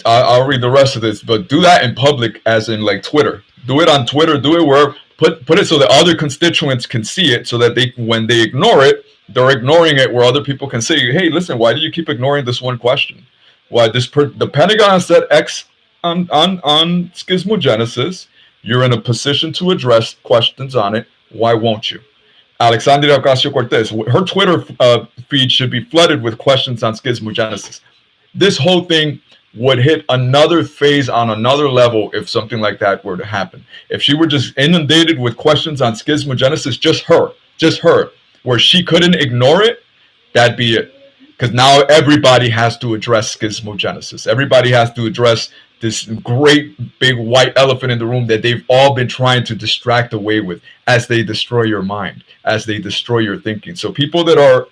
Speaker 1: I'll read the rest of this, but do that in public, as in like Twitter. Do it on Twitter. Do it where put it so that other constituents can see it, so that when they ignore it, they're ignoring it where other people can say, hey, listen, why do you keep ignoring this one question? Why the Pentagon said X on schismogenesis. You're in a position to address questions on it. Why won't you? Alexandria Ocasio-Cortez, her Twitter feed should be flooded with questions on schismogenesis. This whole thing would hit another phase on another level if something like that were to happen. If she were just inundated with questions on schismogenesis, just her, where she couldn't ignore it, that'd be it. Because now everybody has to address schismogenesis. Everybody has to address this great big white elephant in the room that they've all been trying to distract away with as they destroy your mind, as they destroy your thinking. So people that are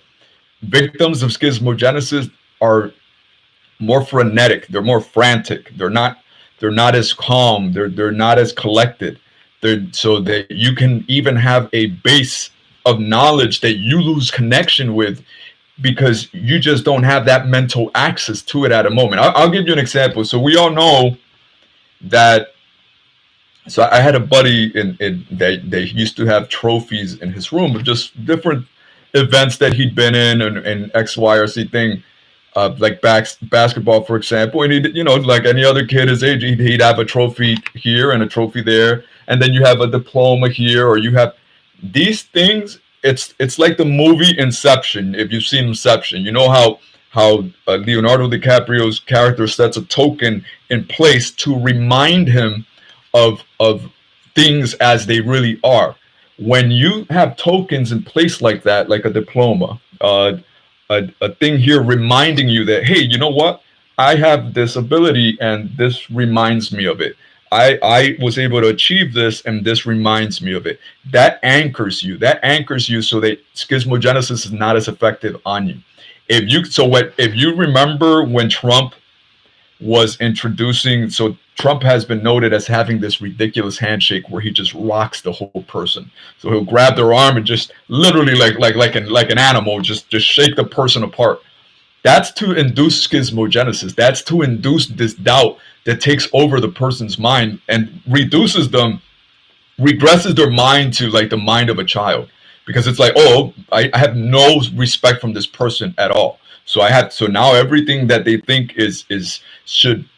Speaker 1: victims of schismogenesis are more frenetic. They're more frantic. They're not as calm. They're not as collected. So that you can even have a base of knowledge that you lose connection with, because you just don't have that mental access to it at a moment. I'll give you an example. So we all know that. So I had a buddy that used to have trophies in his room of just different events that he'd been in, and X, Y, or Z thing, like basketball, for example. And he, like any other kid his age, he'd have a trophy here and a trophy there, and then you have a diploma here, or you have these things. It's like the movie Inception. If you've seen Inception, you know how how Leonardo DiCaprio's character sets a token in place to remind him of things as they really are. When you have tokens in place like that, like a diploma, a thing here reminding you that, hey, you know what? I have this ability and this reminds me of it. I was able to achieve this and this reminds me of it. That anchors you. That anchors you so that schismogenesis is not as effective on you. If you remember when Trump was introducing, so Trump has been noted as having this ridiculous handshake where he just rocks the whole person. So he'll grab their arm and just literally like an animal, just shake the person apart. That's to induce schismogenesis. That's to induce this doubt that takes over the person's mind and regresses their mind to like the mind of a child, because it's like, oh, I have no respect from this person at all. So now everything that they think is should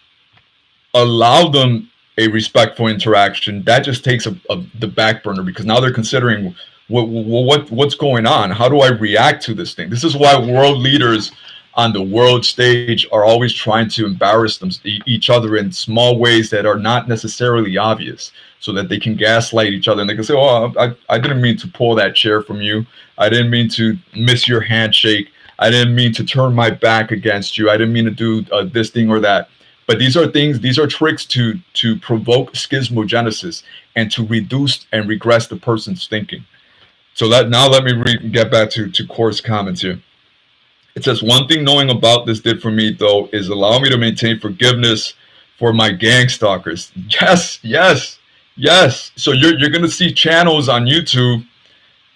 Speaker 1: allow them a respectful interaction, that just takes the back burner, because now they're considering what's going on. How do I react to this thing? This is why world leaders on the world stage are always trying to embarrass each other in small ways that are not necessarily obvious, so that they can gaslight each other and they can say, oh, I didn't mean to pull that chair from you. I didn't mean to miss your handshake. I didn't mean to turn my back against you. I didn't mean to do this thing or that. But these are tricks to provoke schismogenesis and to reduce and regress the person's thinking. So now let me get back to Core's comments here. It says, one thing knowing about this did for me, though, is allow me to maintain forgiveness for my gang stalkers. Yes, yes, yes. So you're going to see channels on YouTube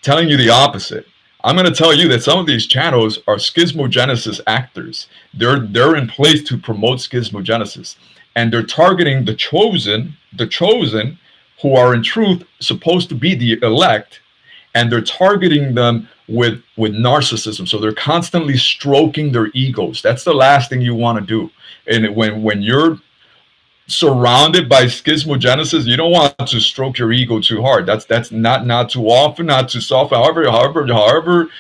Speaker 1: telling you the opposite. I'm going to tell you that some of these channels are schismogenesis actors. They're in place to promote schismogenesis, and they're targeting the chosen, who are in truth supposed to be the elect, and they're targeting them with narcissism. So they're constantly stroking their egos. That's the last thing you want to do. And when you're surrounded by schismogenesis, you don't want to stroke your ego too hard. That's not too often, not too soft. However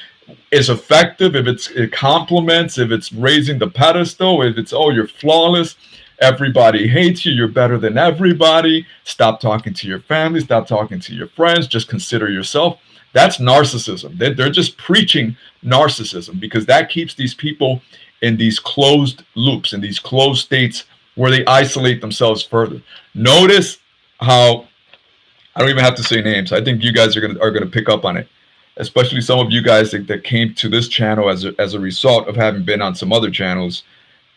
Speaker 1: is effective. If it compliments, if it's raising the pedestal, if it's, oh, you're flawless, everybody hates you, you're better than everybody, stop talking to your family, stop talking to your friends, just consider yourself. That's narcissism. They're just preaching narcissism, because that keeps these people in these closed loops, in these closed states where they isolate themselves further. Notice how, I don't even have to say names. I think you guys are gonna pick up on it, especially some of you guys that came to this channel as a result of having been on some other channels.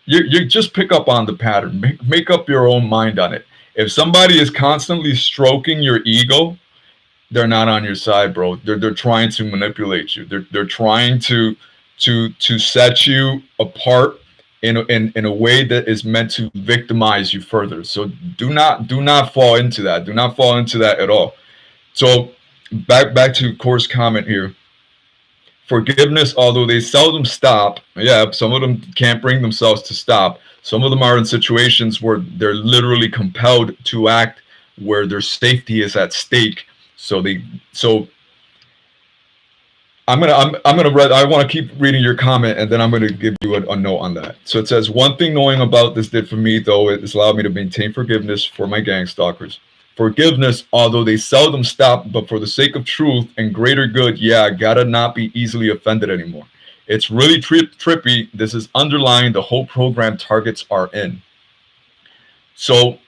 Speaker 1: You just pick up on the pattern. Make up your own mind on it. If somebody is constantly stroking your ego, they're not on your side, bro. They're trying to manipulate you. They're trying to set you apart in a way that is meant to victimize you further. So do not fall into that. Do not fall into that at all. So back to Core's comment here. Forgiveness, although they seldom stop. Yeah, some of them can't bring themselves to stop. Some of them are in situations where they're literally compelled to act, where their safety is at stake. So I want to keep reading your comment, and then I'm going to give you a note on that. So it says, one thing knowing about this did for me, though, it has allowed me to maintain forgiveness for my gang stalkers. Forgiveness, although they seldom stop, but for the sake of truth and greater good, yeah, gotta not be easily offended anymore. It's really trippy. This is underlying the whole program targets are in. So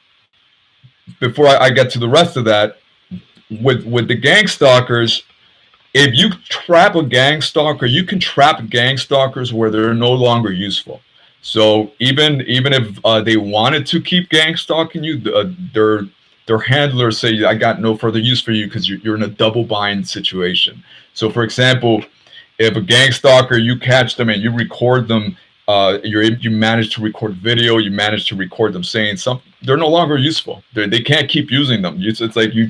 Speaker 1: before I get to the rest of that, with the gang stalkers, if you trap a gang stalker, you can trap gang stalkers where they're no longer useful. So even if they wanted to keep gang stalking you, their handlers say, I got no further use for you because you're in a double bind situation. So for example, if a gang stalker, you catch them and you record them, you manage to record video, you manage to record them saying something, they're no longer useful. They can't keep using them. It's like you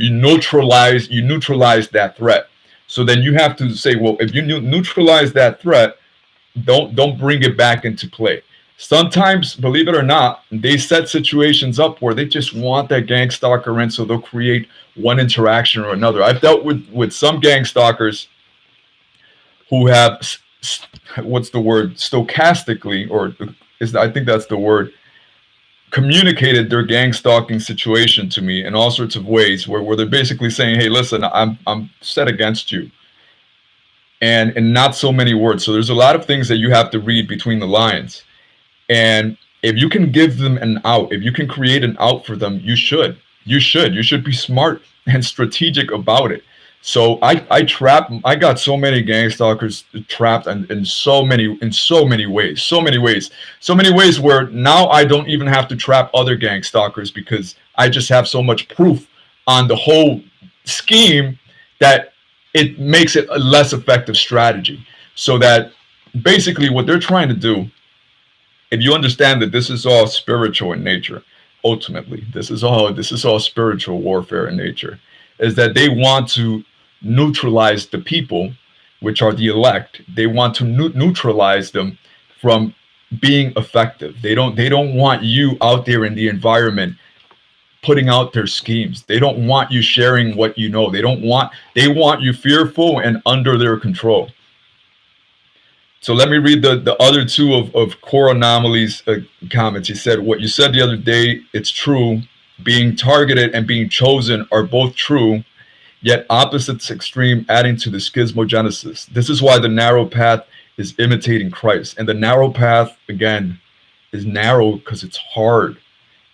Speaker 1: neutralize that threat. So then you have to say, well, if you neutralize that threat, don't bring it back into play. Sometimes, believe it or not, they set situations up where they just want that gang stalker in, so they'll create one interaction or another. I've dealt with some gang stalkers who have what's the word, stochastically, or I think that's the word, communicated their gang stalking situation to me in all sorts of ways, where they're basically saying, hey, listen, I'm set against you, and in not so many words. So there's a lot of things that you have to read between the lines. And if you can give them an out, if you can create an out for them, you should. You should be smart and strategic about it. So I got so many gang stalkers trapped in so many ways, so many ways where now I don't even have to trap other gang stalkers because I just have so much proof on the whole scheme that it makes it a less effective strategy. So that basically what they're trying to do, if you understand that this is all spiritual in nature, ultimately this is all spiritual warfare in nature, is that they want to neutralize the people, which are the elect. They want to neutralize them from being effective. They don't want you out there in the environment putting out their schemes. They don't want you sharing what you know. They want you fearful and under their control. So let me read the other two of Core Anomalies comments. He said, what you said the other day, it's true. Being targeted and being chosen are both true, yet opposites extreme, adding to the schismogenesis. This is why the narrow path is imitating Christ. And the narrow path, again, is narrow because it's hard.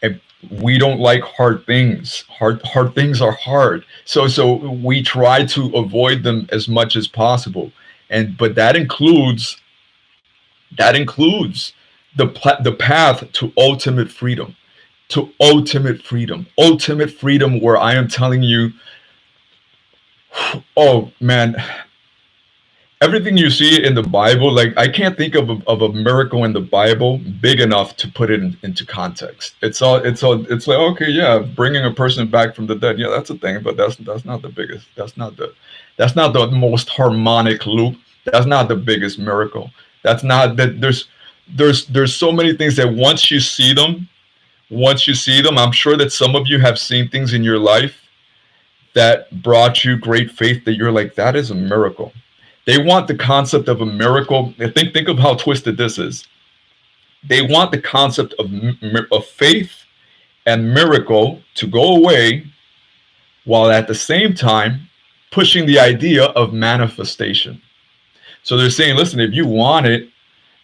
Speaker 1: And we don't like hard things. Hard things are hard. So we try to avoid them as much as possible. But that includes the path to ultimate freedom, ultimate freedom, where I am telling you, oh man, everything you see in the Bible, like I can't think of a miracle in the Bible big enough to put it into context. It's like, okay, yeah, bringing a person back from the dead, yeah, that's a thing, but that's not the biggest. That's not the most harmonic loop. That's not the biggest miracle. That's not that. There's so many things that once you see them, I'm sure that some of you have seen things in your life that brought you great faith that you're like, that is a miracle. They want the concept of a miracle. Think of how twisted this is. They want the concept of faith and miracle to go away, while at the same time pushing the idea of manifestation. So they're saying, listen, if you want it,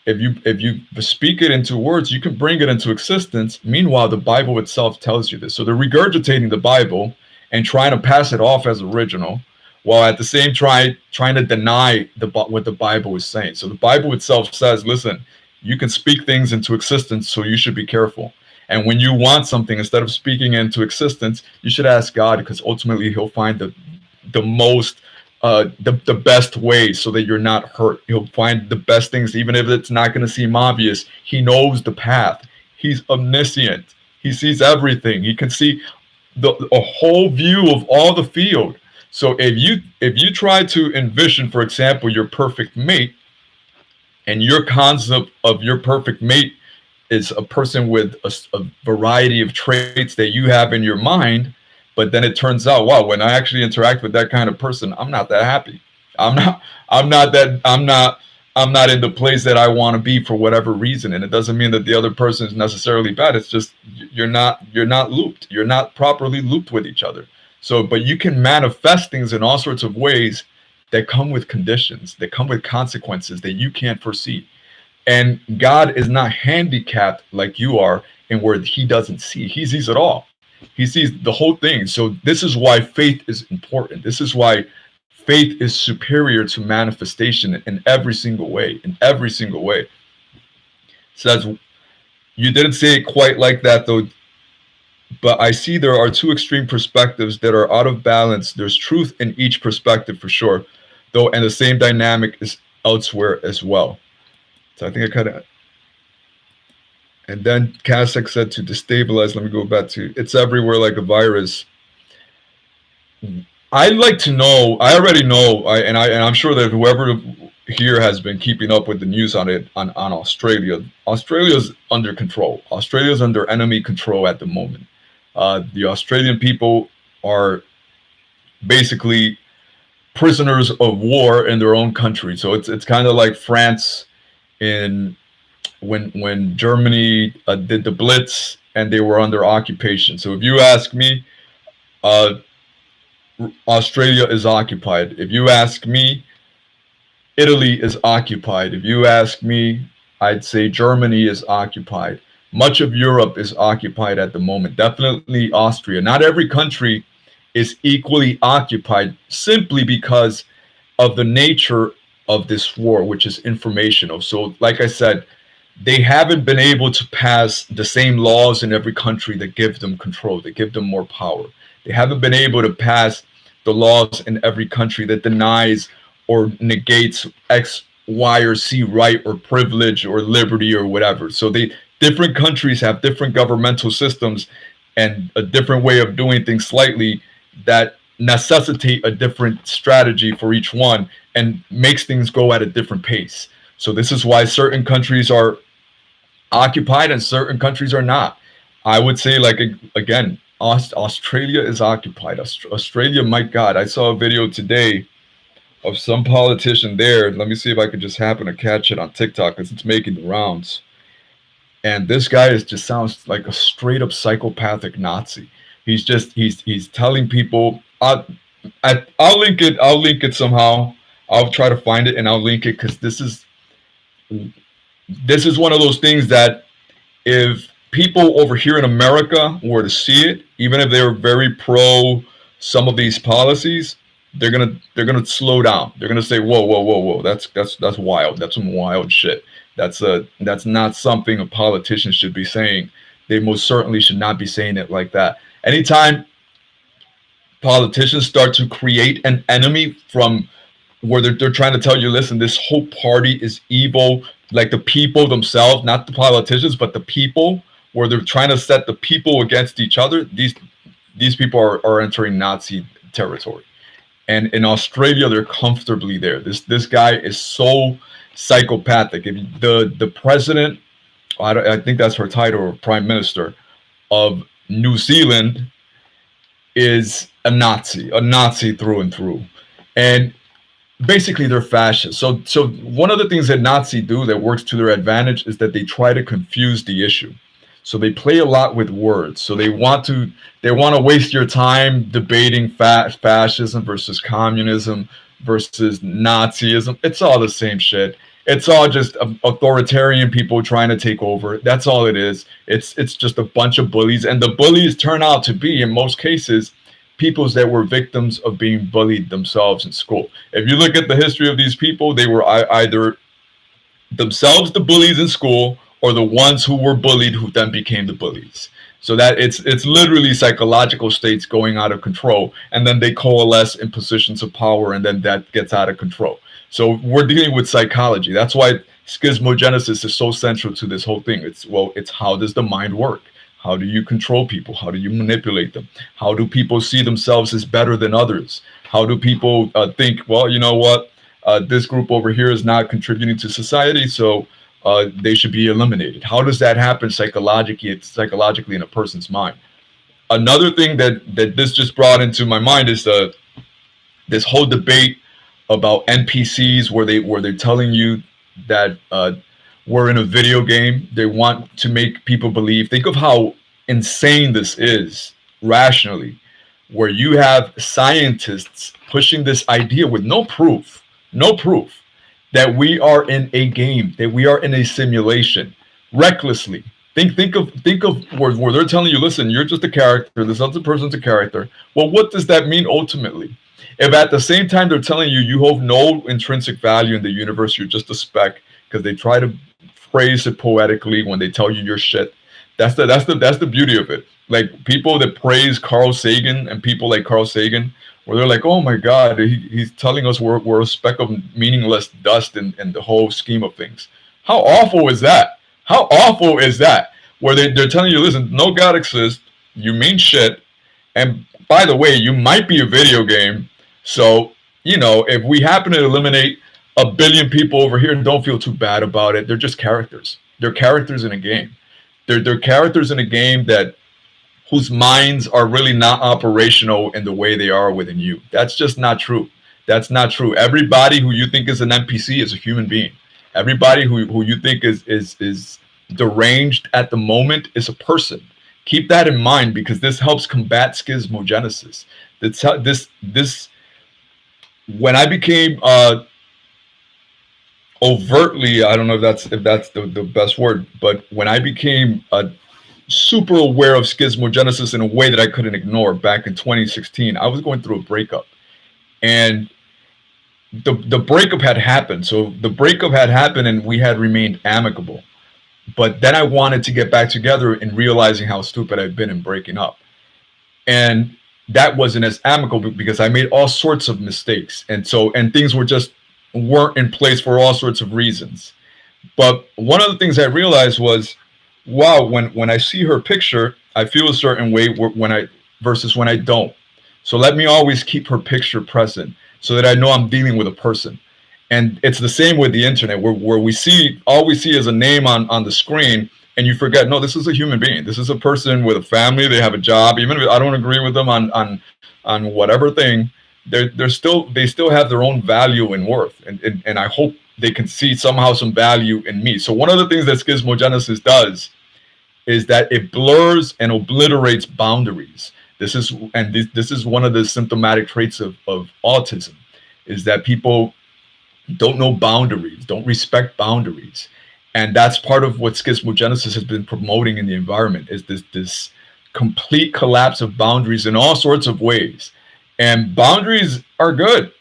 Speaker 1: if you speak it into words, you can bring it into existence. Meanwhile, the Bible itself tells you this. So they're regurgitating the Bible and trying to pass it off as original, while at the same trying to deny what the Bible is saying. So the Bible itself says, listen, you can speak things into existence, so you should be careful. And when you want something, instead of speaking into existence, you should ask God, because ultimately He'll find the most the best way so that you're not hurt. He'll find the best things, even if it's not going to seem obvious. He knows the path. He's omniscient. He sees everything. He can see a whole view of all the field. So if you try to envision, for example, your perfect mate, and your concept of your perfect mate is a person with a variety of traits that you have in your mind, but then it turns out, wow, when I actually interact with that kind of person, I'm not that happy. I'm not in the place that I want to be for whatever reason. And it doesn't mean that the other person is necessarily bad. It's just you're not looped. You're not properly looped with each other. So, but you can manifest things in all sorts of ways that come with conditions, that come with consequences that you can't foresee. And God is not handicapped like you are, in where He doesn't see. He sees it all. He sees the whole thing. So this is why faith is important. This is why faith is superior to manifestation in every single way. In every single way. It says, you didn't say it quite like that though, but I see there are two extreme perspectives that are out of balance. There's truth in each perspective for sure, though, and the same dynamic is elsewhere as well. So I think I kind of. And then Kasek said to destabilize. Let me go back to it's everywhere like a virus. I'd like to know. I already know, and I'm sure that whoever here has been keeping up with the news on it on Australia. Australia's under control. Australia's under enemy control at the moment. The Australian people are basically prisoners of war in their own country. So it's kind of like France in when Germany did the Blitz and they were under occupation. So if you ask me, uh, Australia is occupied. If you ask me, Italy is occupied. If you ask me, I'd say Germany is occupied. Much of Europe is occupied at the moment. Definitely Austria. Not every country is equally occupied simply because of the nature of this war, which is informational. So, like I said, they haven't been able to pass the same laws in every country that give them control, that give them more power. They haven't been able to pass the laws in every country that denies or negates X, Y, or Z right or privilege or liberty or whatever. So they different countries have different governmental systems and a different way of doing things slightly that necessitate a different strategy for each one and makes things go at a different pace. So this is why certain countries are occupied and certain countries are not. I would say, like, again, Australia is occupied. Australia, my God, I saw a video today of some politician there. Let me see if I could just happen to catch it on TikTok because it's making the rounds. And this guy just sounds like a straight up psychopathic Nazi. He's telling people. I'll link it. I'll link it somehow. I'll try to find it and I'll link it because this is one of those things that if people over here in America were to see it, even if they were very pro some of these policies, they're gonna slow down. They're gonna say, whoa, whoa, whoa, whoa, that's wild. That's some wild shit. That's not something a politician should be saying. They most certainly should not be saying it like that. Anytime politicians start to create an enemy from where they're trying to tell you, listen, this whole party is evil, like the people themselves, not the politicians, but the people, where they're trying to set the people against each other, these people are entering Nazi territory. And in Australia, they're comfortably there. This guy is so psychopathic. If the president, I think that's her title, prime minister of New Zealand, is a Nazi through and through, and basically they're fascists. So one of the things that Nazi do that works to their advantage is that they try to confuse the issue. So they play a lot with words. So they want to waste your time debating fascism versus communism versus Nazism. It's all the same shit. It's all just authoritarian people trying to take over. That's all it is. It's just a bunch of bullies, and the bullies turn out to be, in most cases, peoples that were victims of being bullied themselves in school. If you look at the history of these people, they were either themselves the bullies in school or the ones who were bullied who then became the bullies. So that it's literally psychological states going out of control, and then they coalesce in positions of power, and then that gets out of control. So we're dealing with psychology. That's why schismogenesis is so central to this whole thing. It's how does the mind work? How do you control people? How do you manipulate them? How do people see themselves as better than others? How do people think, well, you know what, this group over here is not contributing to society, so they should be eliminated? How does that happen psychologically in a person's mind? Another thing that this just brought into my mind is this whole debate about NPCs, where they're telling you that we're in a video game. They want to make people believe. Think of how insane this is rationally, where you have scientists pushing this idea with no proof, that we are in a game, that we are in a simulation, recklessly. Think of where they're telling you, listen, you're just a character. This other person's a character. Well, what does that mean ultimately? If at the same time they're telling you you hold no intrinsic value in the universe, you're just a speck, because they try to phrase it poetically when they tell you your shit. That's the beauty of it. Like people that praise Carl Sagan and people like Carl Sagan, where they're like, oh my God, he's telling us we're a speck of meaningless dust in the whole scheme of things. How awful is that? How awful is that? Where they're telling you, listen, no God exists, you mean shit, and by the way, you might be a video game. So, if we happen to eliminate a billion people over here, don't feel too bad about it. They're just characters. They're characters in a game. They're characters in a game whose minds are really not operational in the way they are within you. That's just not true. That's not true. Everybody who you think is an NPC is a human being. Everybody who you think is deranged at the moment is a person. Keep that in mind, because this helps combat schismogenesis. This when I became overtly, I don't know if that's the best word, but when I became super aware of schismogenesis in a way that I couldn't ignore back in 2016, I was going through a breakup, and the breakup had happened. So the breakup had happened, and we had remained amicable. But then I wanted to get back together, and realizing how stupid I'd been in breaking up, and that wasn't as amicable because I made all sorts of mistakes, and things weren't in place for all sorts of reasons. But one of the things I realized was, wow, when I see her picture, I feel a certain way versus when I don't. So let me always keep her picture present so that I know I'm dealing with a person. And it's the same with the internet, where all we see is a name on the screen, and you forget, no, this is a human being. This is a person with a family. They have a job. Even if I don't agree with them on whatever thing, they still have their own value and worth. And I hope they can see somehow some value in me. So one of the things that schismogenesis does is that it blurs and obliterates boundaries. This is one of the symptomatic traits of autism, is that people don't know boundaries, don't respect boundaries. And that's part of what schismogenesis has been promoting in the environment, is this complete collapse of boundaries in all sorts of ways. And boundaries are good.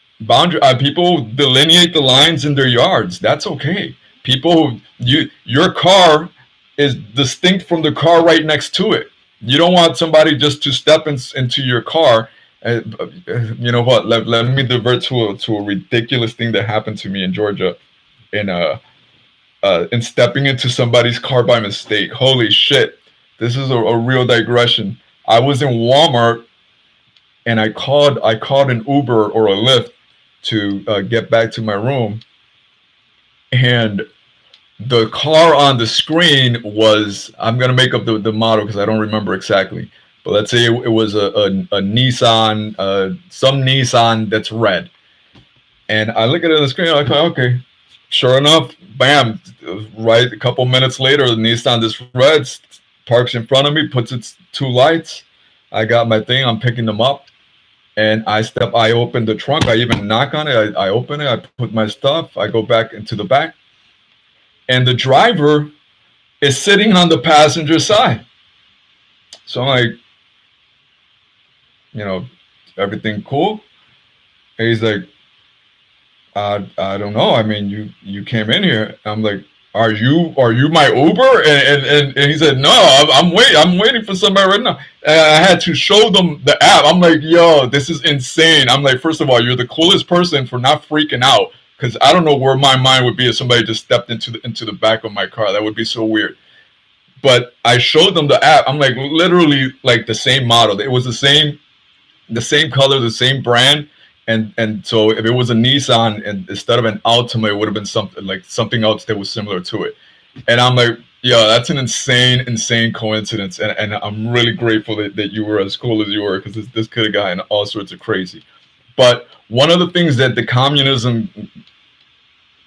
Speaker 1: People delineate the lines in their yards. That's okay. Your car is distinct from the car right next to it. You don't want somebody just to step into your car. You know what? Let me divert to a ridiculous thing that happened to me in Georgia, in stepping into somebody's car by mistake. Holy shit! This is a real digression. I was in Walmart, and I called an Uber or a Lyft to get back to my room, and the car on the screen was, I'm gonna make up the model because I don't remember exactly, but let's say it was a Nissan, some Nissan that's red. And I look at it on the screen, I'm like, okay, sure enough, bam, right a couple minutes later, the Nissan that's red parks in front of me, puts its two lights. I got my thing, I'm picking them up, and I open the trunk, I even knock on it, I open it, I put my stuff, I go back into the back, and the driver is sitting on the passenger side. So I'm like, everything cool? And he's like, I don't know. I mean, you came in here. I'm like, are you my Uber? And he said, no, I'm waiting for somebody right now. And I had to show them the app. I'm like, yo, this is insane. I'm like, first of all, you're the coolest person for not freaking out, because I don't know where my mind would be if somebody just stepped into the back of my car. That would be so weird. But I showed them the app. I'm like, literally, like the same model. It was the same color, the same brand. And so if it was a Nissan, and instead of an Altima, it would have been something else that was similar to it. And I'm like, yeah, that's an insane coincidence. And I'm really grateful that you were as cool as you were, because this could have gotten all sorts of crazy. But one of the things that the communism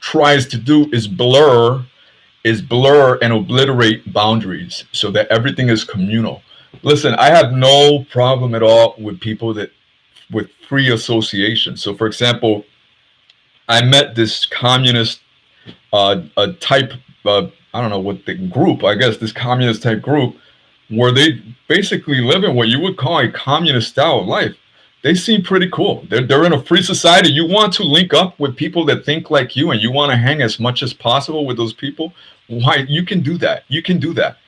Speaker 1: tries to do is blur and obliterate boundaries so that everything is communal. Listen, I have no problem at all with people with free association. So, for example, I met this communist type, I don't know what the group, I guess this communist type group, where they basically live in what you would call a communist style of life. They seem pretty cool. They're in a free society. You want to link up with people that think like you, and you want to hang as much as possible with those people. Why? You can do that. You can do that.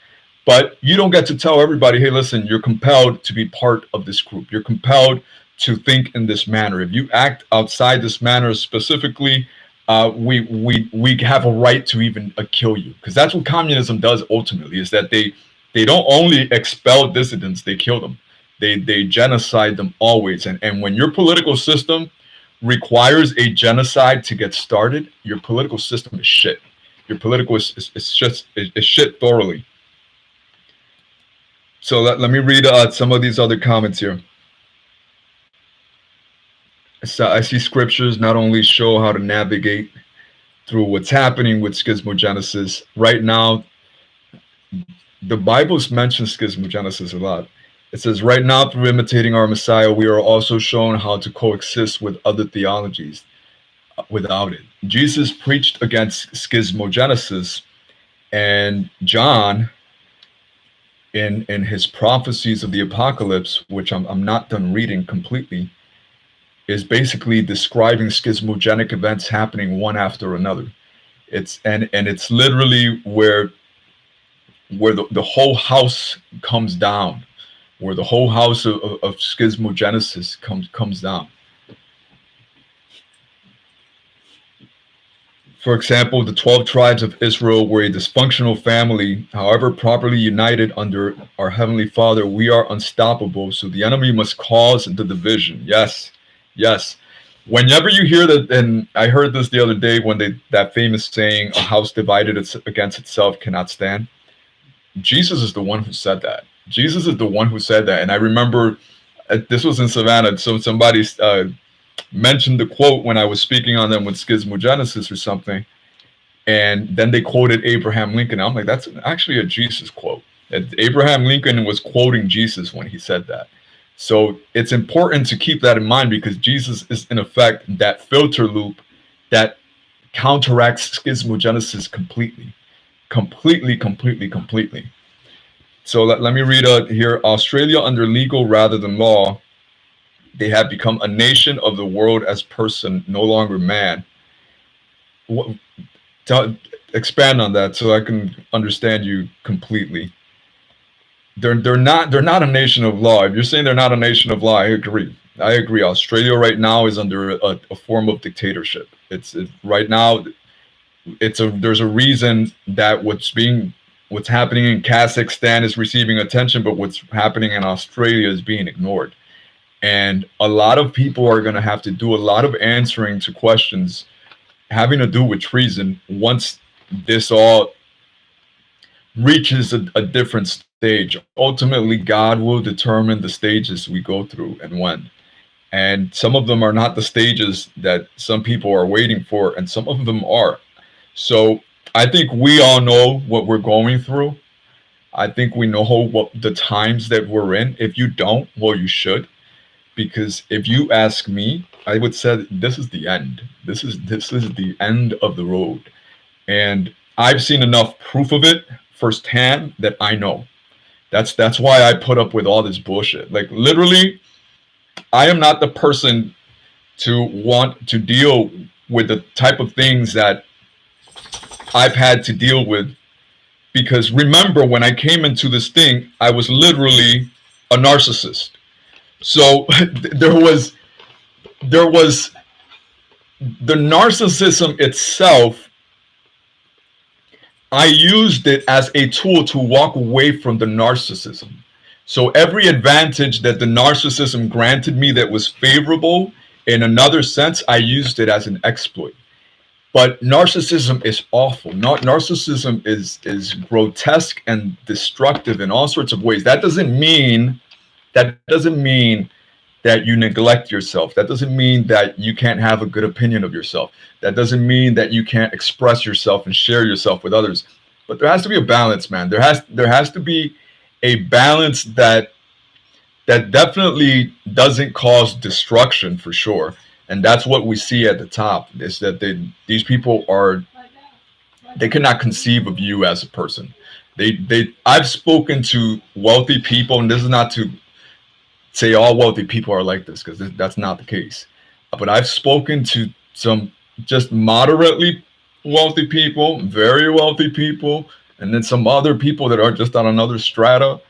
Speaker 1: But you don't get to tell everybody, hey, listen, you're compelled to be part of this group. You're compelled to think in this manner. If you act outside this manner specifically, we have a right to even kill you. Because that's what communism does ultimately, is that they don't only expel dissidents, they kill them. They genocide them always. And when your political system requires a genocide to get started, your political system is shit. Your political is shit thoroughly. So let me read some of these other comments here. So I see scriptures not only show how to navigate through what's happening with schismogenesis right now. The Bible's mentioned schismogenesis a lot. It says, right now, through imitating our Messiah, we are also shown how to coexist with other theologies without it. Jesus preached against schismogenesis, and John, in his prophecies of the apocalypse, which I'm not done reading completely, is basically describing schismogenic events happening one after another. It's literally where the whole house comes down, where the whole house of schismogenesis comes down. For example, the 12 tribes of Israel were a dysfunctional family. However, properly united under our Heavenly Father, we are unstoppable. So the enemy must cause the division. Yes, yes. Whenever you hear that, and I heard this the other day when that famous saying, "A house divided against itself cannot stand." Jesus is the one who said that. Jesus is the one who said that. And I remember this was in Savannah. So somebody mentioned the quote when I was speaking on them with schismogenesis or something. And then they quoted Abraham Lincoln. I'm like, that's actually a Jesus quote. Abraham Lincoln was quoting Jesus when he said that. So it's important to keep that in mind, because Jesus is, in effect, that filter loop that counteracts schismogenesis completely. Completely. So let me read here. Australia, under legal rather than law, they have become a nation of the world as person, no longer man. Expand on that so I can understand you completely. They're not a nation of law. If you're saying they're not a nation of law, I agree. Australia right now is under a form of dictatorship. It's right now. There's a reason that what's happening in Kazakhstan is receiving attention, but what's happening in Australia is being ignored. And a lot of people are going to have to do a lot of answering to questions having to do with treason once this all reaches a different stage. Ultimately, God will determine the stages we go through and when. And some of them are not the stages that some people are waiting for, and some of them are. So I think we all know what we're going through. I think we know what the times that we're in. If you don't, well, you should. Because if you ask me, I would say this is the end. This is the end of the road. And I've seen enough proof of it firsthand that I know. That's why I put up with all this bullshit. Like, literally, I am not the person to want to deal with the type of things that I've had to deal with. Because remember, when I came into this thing, I was literally a narcissist. So there was the narcissism itself. I used it as a tool to walk away from the narcissism. So every advantage that the narcissism granted me that was favorable, in another sense, I used it as an exploit. But narcissism is awful. Narcissism is grotesque and destructive in all sorts of ways. That doesn't mean that you neglect yourself. That doesn't mean that you can't have a good opinion of yourself. That doesn't mean that you can't express yourself and share yourself with others. But there has to be a balance, man. There has to be a balance that definitely doesn't cause destruction, for sure. And that's what we see at the top, is that these people they cannot conceive of you as a person. I've spoken to wealthy people, and this is not to say all wealthy people are like this, because that's not the case. But I've spoken to some just moderately wealthy people, very wealthy people, and then some other people that are just on another strata,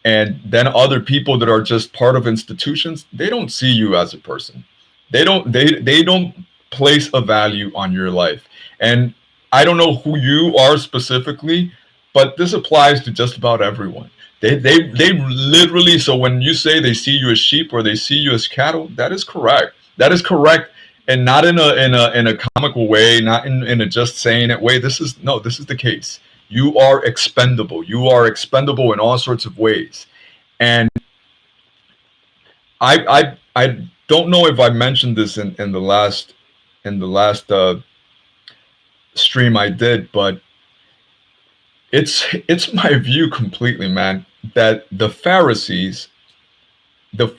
Speaker 1: and then other people that are just part of institutions. They don't see you as a person. They don't place a value on your life. And I don't know who you are specifically, but this applies to just about everyone. They literally, so when you say they see you as sheep or they see you as cattle, that is correct. That is correct, and not in a comical way, not in a just saying it way. This is the case. You are expendable. You are expendable in all sorts of ways. And I don't know if I mentioned this in the last stream I did, but it's my view completely, man, that the Pharisees, the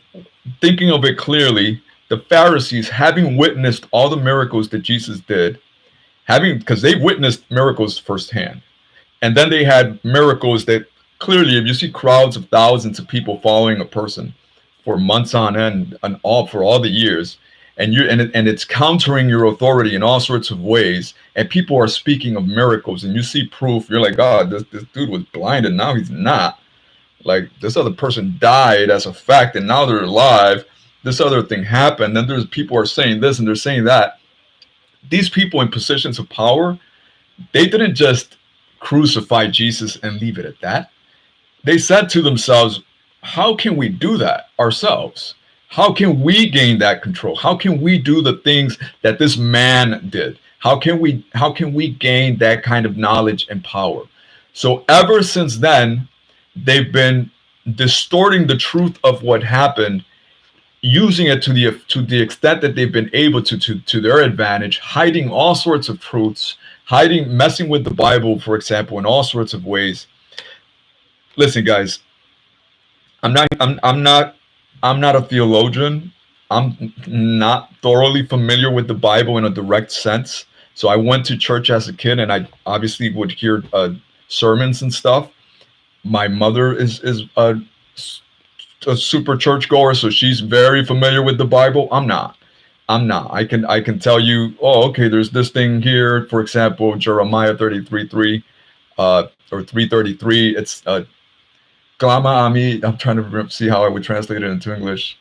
Speaker 1: thinking of it clearly, the Pharisees, having witnessed all the miracles that Jesus did, having because they witnessed miracles firsthand, and then they had miracles that clearly, if you see crowds of thousands of people following a person for months on end and all for all the years, and it's countering your authority in all sorts of ways, and people are speaking of miracles, and you see proof, you're like, God, this dude was blind and now he's not. Like, this other person died as a fact and now they're alive. This other thing happened. Then there's people are saying this and they're saying that. These people in positions of power, they didn't just crucify Jesus and leave it at that. They said to themselves, how can we do that ourselves? How can we gain that control? How can we do the things that this man did? How can we gain that kind of knowledge and power? So ever since then, they've been distorting the truth of what happened, using it to the extent that they've been able to their advantage, hiding all sorts of truths, messing with the Bible, for example, in all sorts of ways. Listen, guys, I'm not a theologian. I'm not thoroughly familiar with the Bible in a direct sense. So I went to church as a kid, and I obviously would hear sermons and stuff. My mother is a super churchgoer, so she's very familiar with the Bible. I'm not. I can tell you, oh, okay, there's this thing here, for example, Jeremiah 33:3, or 3:33. It's Klama Ami. I'm trying to see how I would translate it into English,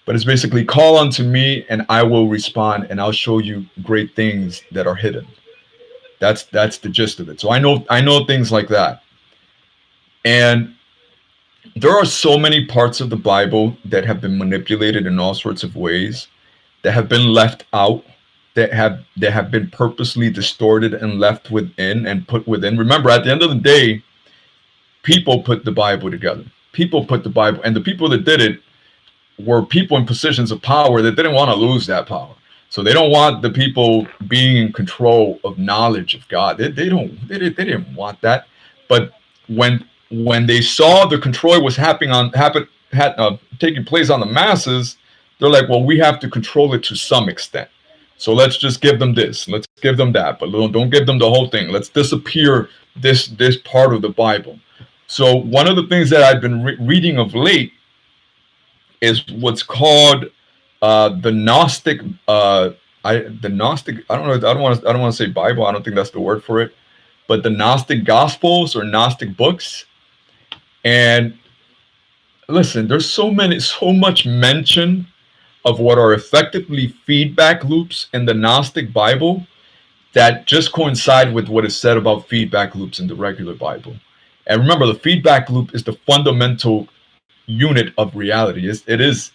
Speaker 1: but it's basically, call unto me and I will respond, and I'll show you great things that are hidden. That's the gist of it. So I know things like that. And there are so many parts of the Bible that have been manipulated in all sorts of ways, that have been left out, that have been purposely distorted and left within and put within. Remember, at the end of the day, people put the Bible together. People put the Bible, and the people that did it were people in positions of power that didn't want to lose that power. So they don't want the people being in control of knowledge of God. They didn't want that. But when they saw the control was taking place on the masses, they're like, well, we have to control it to some extent. So let's just give them this, let's give them that, but don't give them the whole thing. Let's disappear this part of the Bible. So one of the things that I've been reading of late is what's called the Gnostic. I don't want to say Bible. I don't think that's the word for it, but the Gnostic Gospels or Gnostic books. And listen, there's so much mention of what are effectively feedback loops in the Gnostic Bible that just coincide with what is said about feedback loops in the regular Bible. And remember, the feedback loop is the fundamental unit of reality. It is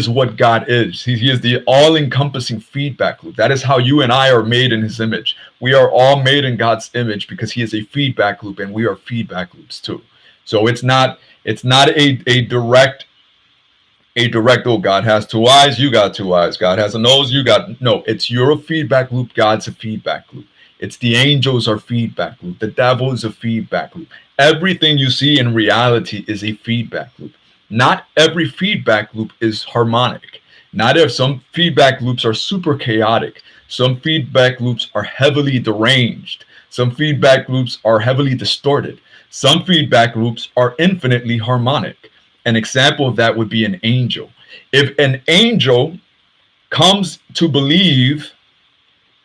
Speaker 1: what God is. He is the all-encompassing feedback loop. That is how you and I are made in his image. We are all made in God's image because he is a feedback loop, and we are feedback loops too. So it's not a direct, oh, God has two eyes, you got two eyes. God has a nose, you got, no, it's you're a feedback loop, God's a feedback loop. It's the angels are feedback loop. The devil is a feedback loop. Everything you see in reality is a feedback loop. Not every feedback loop is harmonic. Not if some feedback loops are super chaotic. Some feedback loops are heavily deranged. Some feedback loops are heavily distorted. Some feedback loops are infinitely harmonic. An example of that would be an angel. If an angel comes to believe,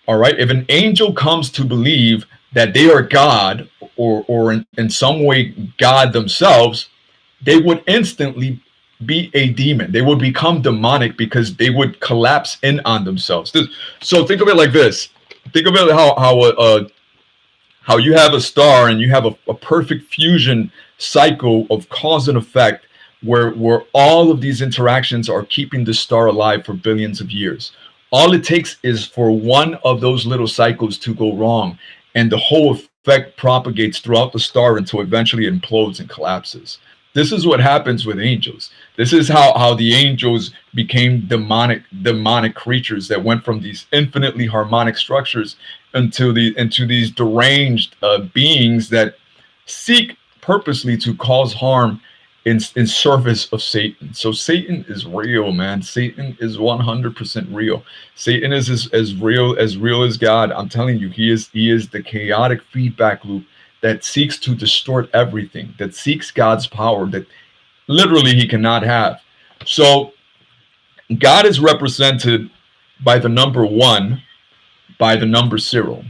Speaker 1: all right, if an angel comes to believe that they are God or in some way God themselves, they would instantly be a demon. They would become demonic because they would collapse in on themselves. So think of it like this. Think of it how you have a star and you have a perfect fusion cycle of cause and effect where all of these interactions are keeping the star alive for billions of years. All it takes is for one of those little cycles to go wrong, and the whole effect propagates throughout the star until eventually it implodes and collapses. This is what happens with angels. This is how the angels became demonic creatures that went from these infinitely harmonic structures into these deranged beings that seek purposely to cause harm in service of Satan. So Satan is real, man. Satan is 100% real. Satan is as real as God. I'm telling you, he is the chaotic feedback loop that seeks to distort everything, that seeks God's power that literally he cannot have. So God is represented by the number 1, by the number 0.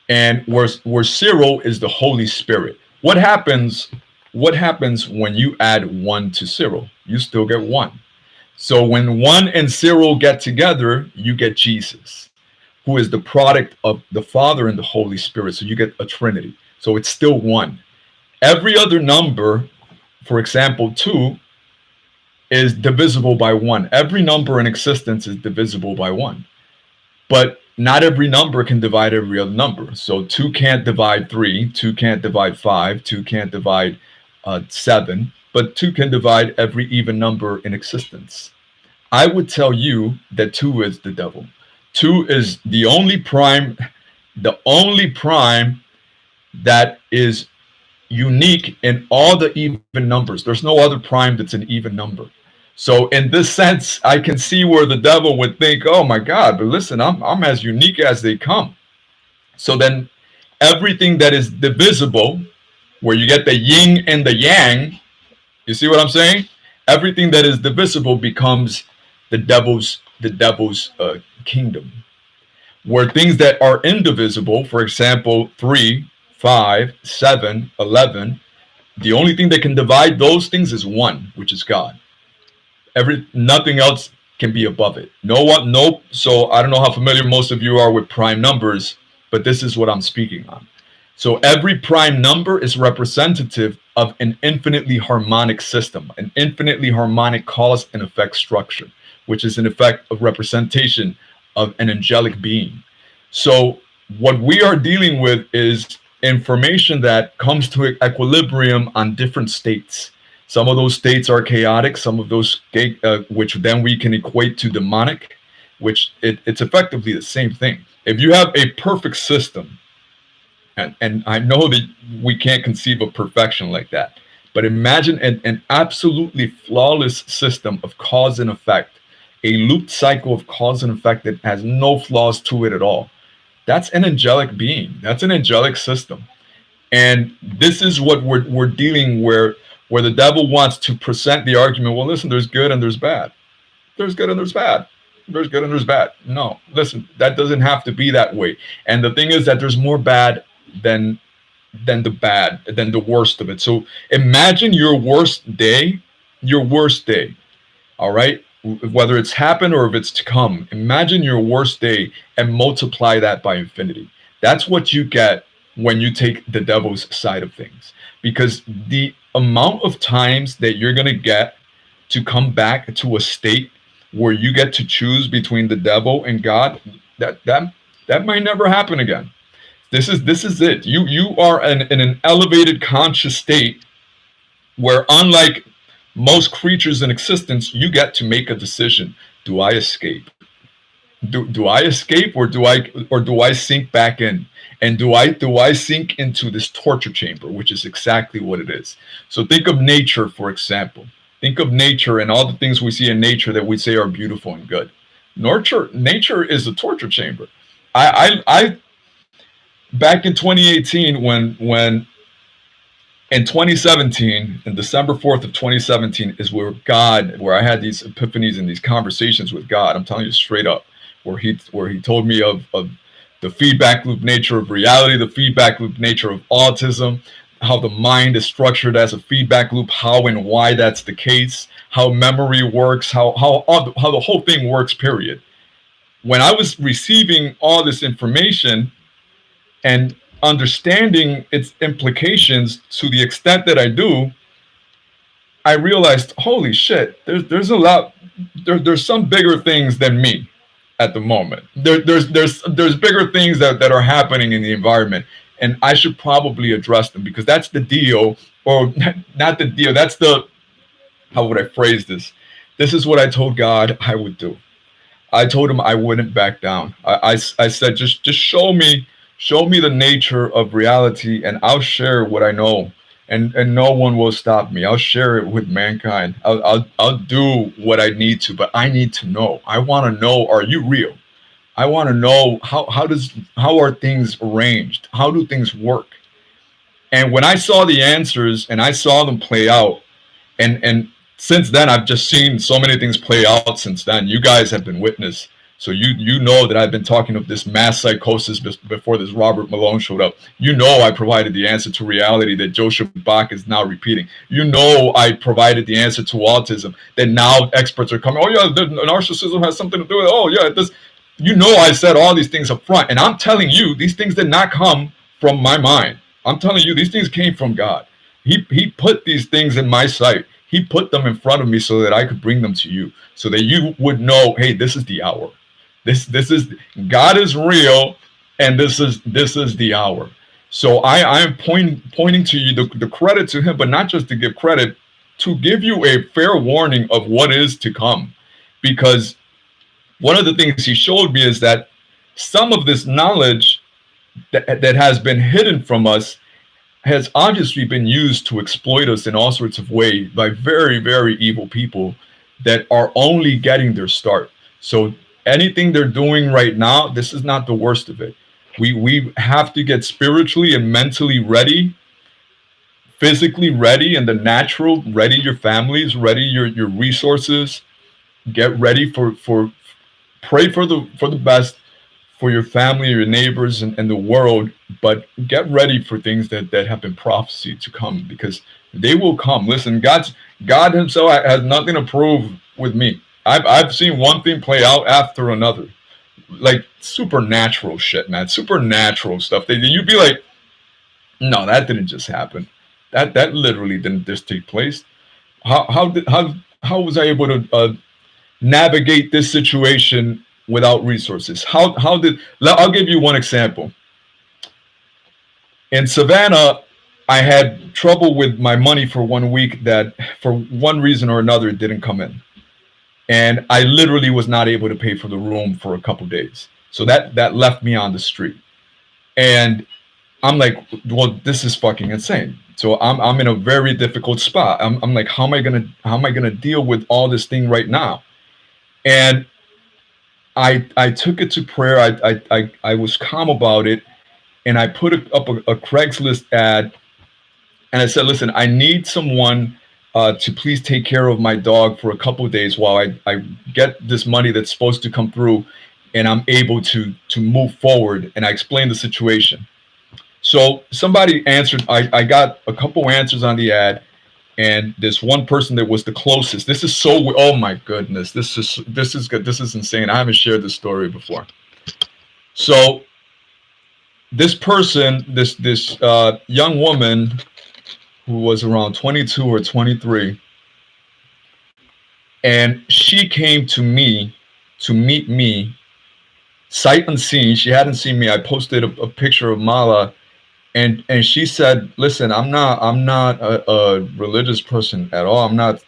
Speaker 1: And where 0 is the Holy Spirit. What happens when you add 1 to 0? You still get 1. So when 1 and 0 get together, you get Jesus, who is the product of the Father and the Holy Spirit. So you get a Trinity. So it's still 1. Every other number, for example, 2, is divisible by 1. Every number in existence is divisible by 1. But not every number can divide every other number. So 2 can't divide 3, 2 can't divide 5, 2 can't divide 7, but 2 can divide every even number in existence. I would tell you that 2 is the devil. 2 is the only prime that is unique in all the even numbers. There's no other prime that's an even number. So in this sense, I can see where the devil would think, oh my God, but listen, I'm as unique as they come. So then everything that is divisible, where you get the yin and the yang, you see what I'm saying? Everything that is divisible becomes the devil's kingdom. Where things that are indivisible, for example, 3, 5, 7, 11, the only thing that can divide those things is 1, which is God. Nothing else can be above it. Nope. So I don't know how familiar most of you are with prime numbers, but this is what I'm speaking on. So every prime number is representative of an infinitely harmonic system, an infinitely harmonic cause and effect structure, which is in effect a representation of an angelic being. So what we are dealing with is information that comes to equilibrium on different states. Some of those states are chaotic, some of those which then we can equate to demonic, which it's effectively the same thing. If you have a perfect system, and I know that we can't conceive of perfection like that, but imagine an absolutely flawless system of cause and effect, a looped cycle of cause and effect that has no flaws to it at all. That's an angelic being. That's an angelic system. And this is what we're dealing where the devil wants to present the argument, well, listen, there's good and there's bad. There's good and there's bad. There's good and there's bad. No, listen, that doesn't have to be that way. And the thing is that there's more bad than the worst of it. So imagine your worst day, all right? Whether it's happened or if it's to come, imagine your worst day and multiply that by infinity. That's what you get when you take the devil's side of things. Because the amount of times that you're going to get to come back to a state where you get to choose between the devil and God, that might never happen again. This is it. You are in an elevated conscious state where, unlike most creatures in existence, you get to make a decision. Do I escape? Do I escape, or do I sink back in? And do I sink into this torture chamber, which is exactly what it is. So think of nature, for example. Think of nature and all the things we see in nature that we say are beautiful and good. Nature is a torture chamber. I back in 2018, when in 2017, in December 4th of 2017, is where I had these epiphanies and these conversations with God. I'm telling you straight up, where he told me of the feedback loop nature of reality, the feedback loop nature of autism, how the mind is structured as a feedback loop, how and why that's the case, how memory works, how the whole thing works, period. When I was receiving all this information and understanding its implications to the extent that I do, I realized, holy shit, there's a lot, there's some bigger things than me at the moment. There's bigger things that are happening in the environment. and I should probably address them, because that's the deal, or not the deal. That's the, how would I phrase this? This is what I told God I would do. I told him I wouldn't back down. I said, just show me the nature of reality, and I'll share what I know, and no one will stop me. I'll share it with mankind. I'll do what I need to, but I need to know. I want to know, are you real? I want to know how are things arranged? How do things work? And when I saw the answers and I saw them play out, and since then I've just seen so many things play out since then. You guys have been witness, so you know that I've been talking of this mass psychosis before this Robert Malone showed up. You know I provided the answer to reality that Joe Shabak is now repeating. You know I provided the answer to autism that now experts are coming. Oh yeah, the narcissism has something to do with it. Oh yeah, this. You know I said all these things up front, and I'm telling you these things did not come from my mind. I'm telling you these things came from God. He put these things in my sight. He put them in front of me so that I could bring them to you, so that you would know, hey, this is the hour. This is, God is real, and this is the hour. So I am pointing to you the credit to him, but not just to give credit, to give you a fair warning of what is to come. Because one of the things he showed me is that some of this knowledge that has been hidden from us has obviously been used to exploit us in all sorts of ways by very, very evil people that are only getting their start. So anything they're doing right now, this is not the worst of it. We have to get spiritually and mentally ready, physically ready, and the natural ready. Your families ready, your resources. Get ready for pray for the best for your family, your neighbors, and the world, but get ready for things that have been prophesied to come, because they will come. Listen, God himself has nothing to prove with me. I've seen one thing play out after another, like supernatural shit, man, supernatural stuff. You'd be like, no, that didn't just happen. That literally didn't just take place. How was I able to navigate this situation without resources? I'll give you one example. In Savannah, I had trouble with my money for 1 week that for one reason or another it didn't come in. And I literally was not able to pay for the room for a couple days. So that left me on the street. And I'm like, well, this is fucking insane. So I'm in a very difficult spot. I'm like, how am I gonna deal with all this thing right now? And I took it to prayer. I was calm about it, and I put up a Craigslist ad, and I said, listen, I need someone to please take care of my dog for a couple of days while I get this money that's supposed to come through, and I'm able to move forward. And I explained the situation. So somebody answered. I got a couple answers on the ad, and this one person that was the closest. This is so. Oh my goodness, this is good. This is insane. I haven't shared this story before. So this person, this young woman who was around 22 or 23, and she came to me to meet me, sight unseen. She hadn't seen me. I posted a picture of Mala. And she said, listen, I'm not a religious person at all. I'm not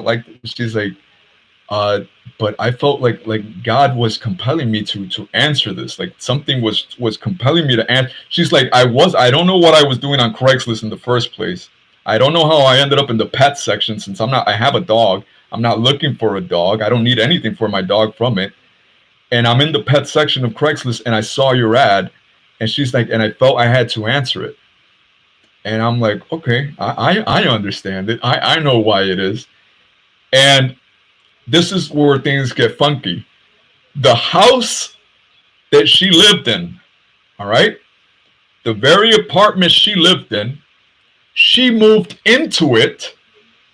Speaker 1: like, she's like, but I felt like God was compelling me to answer this. Like something was compelling me to answer. She's like, I don't know what I was doing on Craigslist in the first place. I don't know how I ended up in the pet section, since I have a dog. I'm not looking for a dog. I don't need anything for my dog from it. And I'm in the pet section of Craigslist, and I saw your ad. And she's like, and I felt I had to answer it. And I'm like, okay, I understand it. I know why it is. And this is where things get funky. The house that she lived in, all right, the very apartment she lived in, she moved into it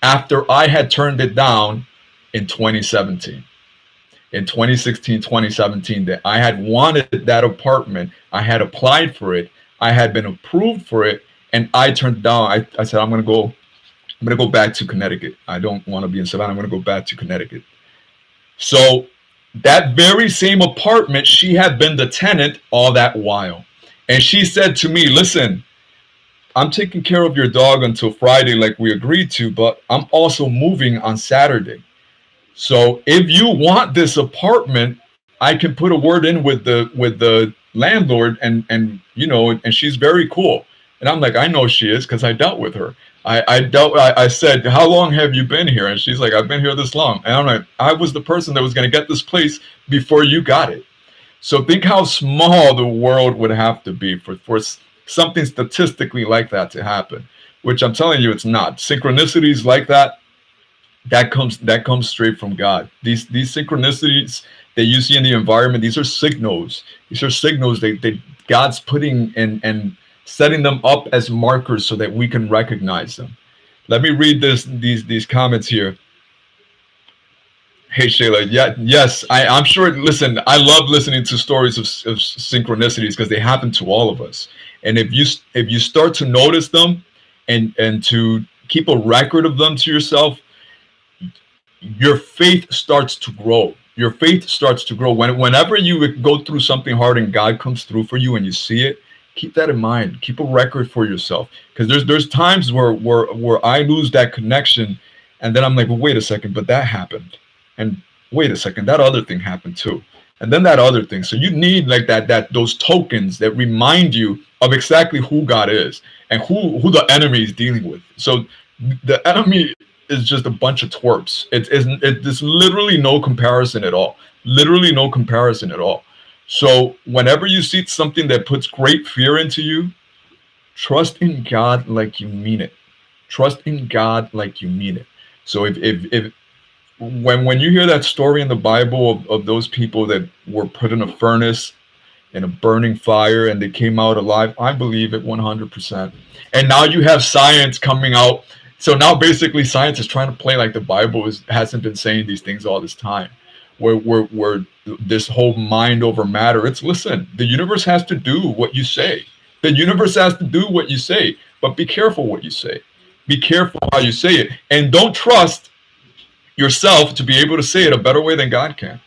Speaker 1: after I had turned it down in 2017. In 2016, 2017, that I had wanted that apartment. I had applied for it. I had been approved for it, and I turned it down. I said, I'm gonna go back to Connecticut. I don't want to be in Savannah. I'm gonna go back to Connecticut. So that very same apartment, she had been the tenant all that while. And she said to me, listen, I'm taking care of your dog until Friday, like we agreed to, but I'm also moving on Saturday. So if you want this apartment, I can put a word in with the landlord, and you know, and she's very cool. And I'm like, I know she is because I dealt with her. I said, how long have you been here? And she's like, I've been here this long. And I'm like, I was the person that was going to get this place before you got it. So think how small the world would have to be for something statistically like that to happen, which I'm telling you, it's not. Synchronicities like that, that comes straight from God. These synchronicities that you see in the environment, these are signals. These are signals that God's putting and setting them up as markers so that we can recognize them. Let me read these comments here. Hey Shayla, yeah, yes, I'm sure. Listen, I love listening to stories of synchronicities because they happen to all of us. And if you start to notice them and to keep a record of them to yourself, your faith starts to grow. Your faith starts to grow. Whenever you go through something hard and God comes through for you and you see it, keep that in mind. Keep a record for yourself. Because there's times where I lose that connection, and then I'm like, well, wait a second, but that happened. And wait a second, that other thing happened too. And then that other thing. So you need like that those tokens that remind you of exactly who God is and who the enemy is dealing with. So the enemy is just a bunch of twerps. There's literally no comparison at all. Literally no comparison at all. So whenever you see something that puts great fear into you, trust in God like you mean it. Trust in God like you mean it. So if when you hear that story in the Bible of those people that were put in a furnace in a burning fire and they came out alive, I believe it 100%. And now you have science coming out. So now basically science is trying to play like the Bible hasn't been saying these things all this time. Where this whole mind over matter, it's, listen, the universe has to do what you say. The universe has to do what you say, but be careful what you say. Be careful how you say it. And don't trust yourself to be able to say it a better way than God can.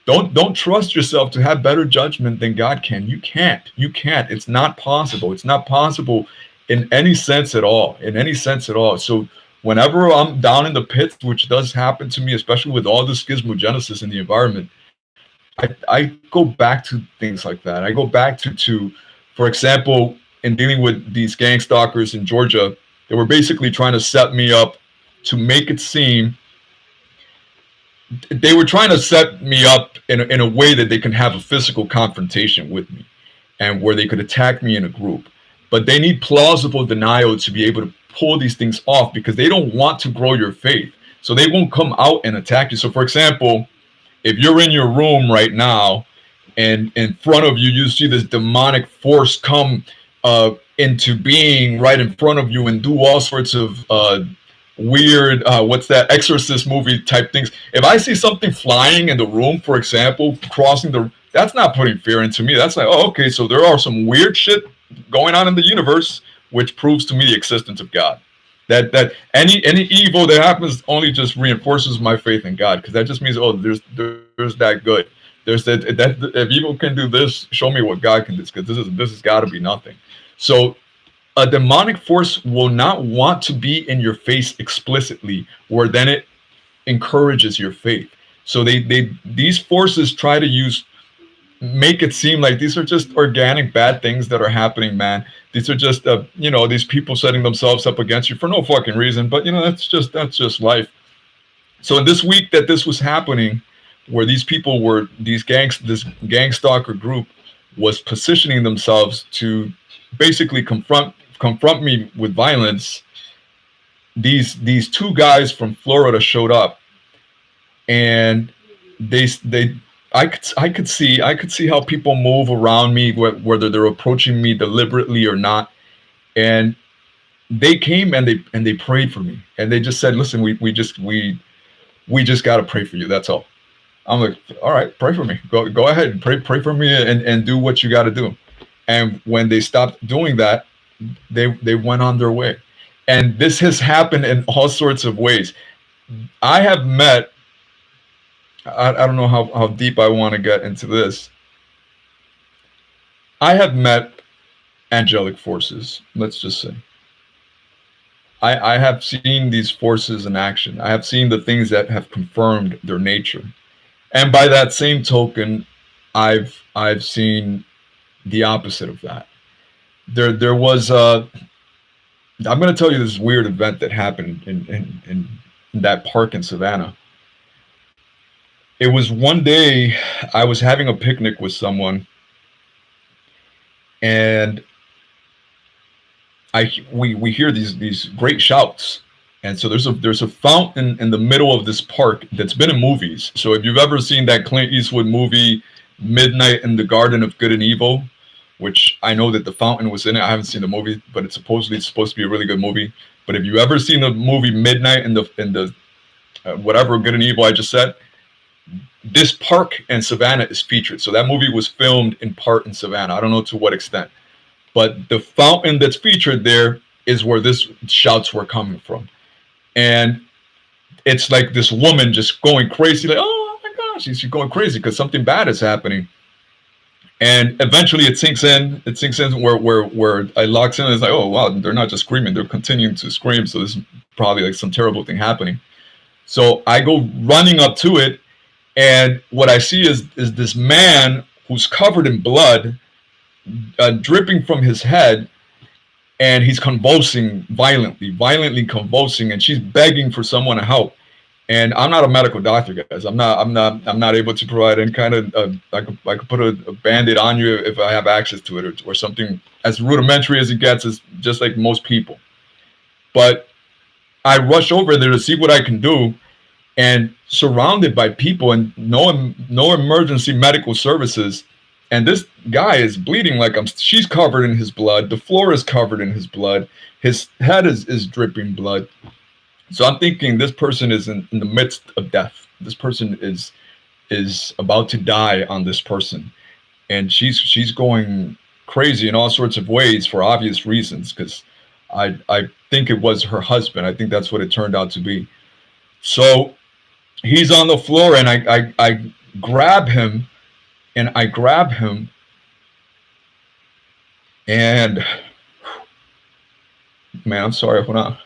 Speaker 1: Don't trust yourself to have better judgment than God can. You can't. You can't. It's not possible. It's not possible in any sense at all. In any sense at all. So whenever I'm down in the pits, which does happen to me, especially with all the schismogenesis in the environment, I go back to things like that. I go back to, for example, in dealing with these gang stalkers in Georgia, they were basically trying to set me up to make it seem they were trying to set me up in a way that they can have a physical confrontation with me and where they could attack me in a group. But they need plausible denial to be able to pull these things off because they don't want to grow your faith. So they won't come out and attack you. So, for example, if you're in your room right now and in front of you, you see this demonic force come into being right in front of you and do all sorts of weird what's that exorcist movie type things. If I see something flying in the room, for example, crossing the, that's not putting fear into me. That's like, oh, okay, so there are some weird shit going on in the universe, which proves to me the existence of God. That any evil that happens only just reinforces my faith in God, because that just means, oh, there's that good. There's that if evil can do this, show me what God can do, because this has got to be nothing. So a demonic force will not want to be in your face explicitly, where then it encourages your faith. So these forces try to make it seem like these are just organic bad things that are happening, man. These are just these people setting themselves up against you for no fucking reason. But that's just life. So in this week that this was happening, where these people were this gang stalker group was positioning themselves to basically confront me with violence, these two guys from Florida showed up, and they I could see how people move around me, whether they're approaching me deliberately or not. And they came and they prayed for me, and they just said, listen, we just got to pray for you, that's all. I'm like, all right, pray for me, go ahead and pray for me, and do what you got to do. And when they stopped doing that, they went on their way. And this has happened in all sorts of ways. I have met, I don't know how deep I want to get into this. I have met angelic forces, let's just say. I have seen these forces in action. I have seen the things that have confirmed their nature. And by that same token, I've seen the opposite of that. There was I'm going to tell you this weird event that happened in that park in Savannah. It was one day I was having a picnic with someone, and we hear these great shouts. And so there's a fountain in the middle of this park that's been in movies. So if you've ever seen that Clint Eastwood movie Midnight in the Garden of Good and Evil, which I know that the fountain was in it. I haven't seen the movie, but it's supposed to be a really good movie. But if you ever seen the movie Midnight in the whatever Good and Evil I just said, this park in Savannah is featured. So that movie was filmed in part in Savannah. I don't know to what extent, but the fountain that's featured there is where this shouts were coming from. And it's like this woman just going crazy, like, oh my gosh, she's going crazy because something bad is happening. And eventually it sinks in. It sinks in where I locks in. And it's like, oh wow, they're not just screaming; they're continuing to scream. So this is probably like some terrible thing happening. So I go running up to it, and what I see is this man who's covered in blood, dripping from his head, and he's convulsing violently convulsing, and she's begging for someone to help. And I'm not a medical doctor, guys. I'm not able to provide any kind of. I could put a Band-Aid on you if I have access to it, or something as rudimentary as it gets, is just like most people. But I rush over there to see what I can do, and surrounded by people and no emergency medical services. And this guy is bleeding like she's covered in his blood. The floor is covered in his blood. His head is dripping blood. So I'm thinking this person is in the midst of death. This person is about to die on this person. And she's going crazy in all sorts of ways for obvious reasons, because I think it was her husband. I think that's what it turned out to be. So he's on the floor, and I grab him, and and man, I'm sorry, hold on.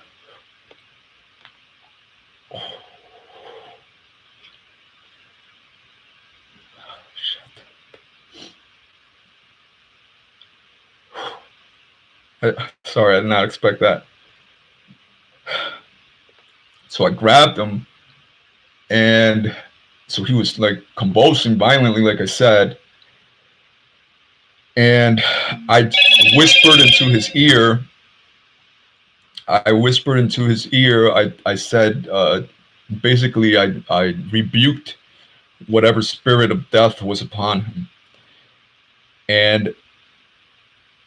Speaker 1: Sorry, I did not expect that. So I grabbed him, and so he was like convulsing violently, like I said. And I whispered into his ear. I said, basically, I rebuked whatever spirit of death was upon him. And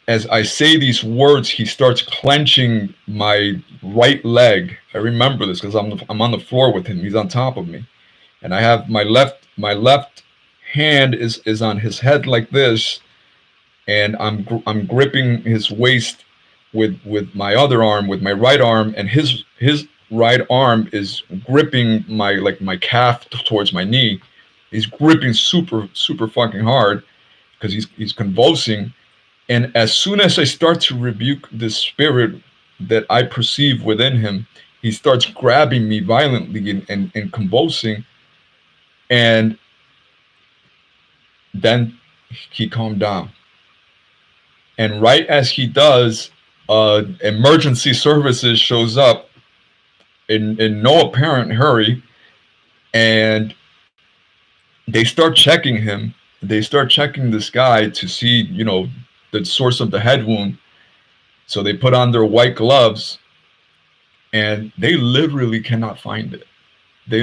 Speaker 1: as I say these words, he starts clenching my right leg. I remember this because I'm on the floor with him. He's on top of me, and I have my left hand is on his head like this, and I'm gripping his waist with my other arm, with my right arm, and his right arm is gripping my calf towards my knee. He's gripping super fucking hard because he's convulsing. And as soon as I start to rebuke the spirit that I perceive within him, he starts grabbing me violently and convulsing. And then he calmed down. And right as he does, emergency services shows up in no apparent hurry, and they start checking him. They start checking this guy to see, the source of the head wound. So they put on their white gloves, and they literally cannot find it. They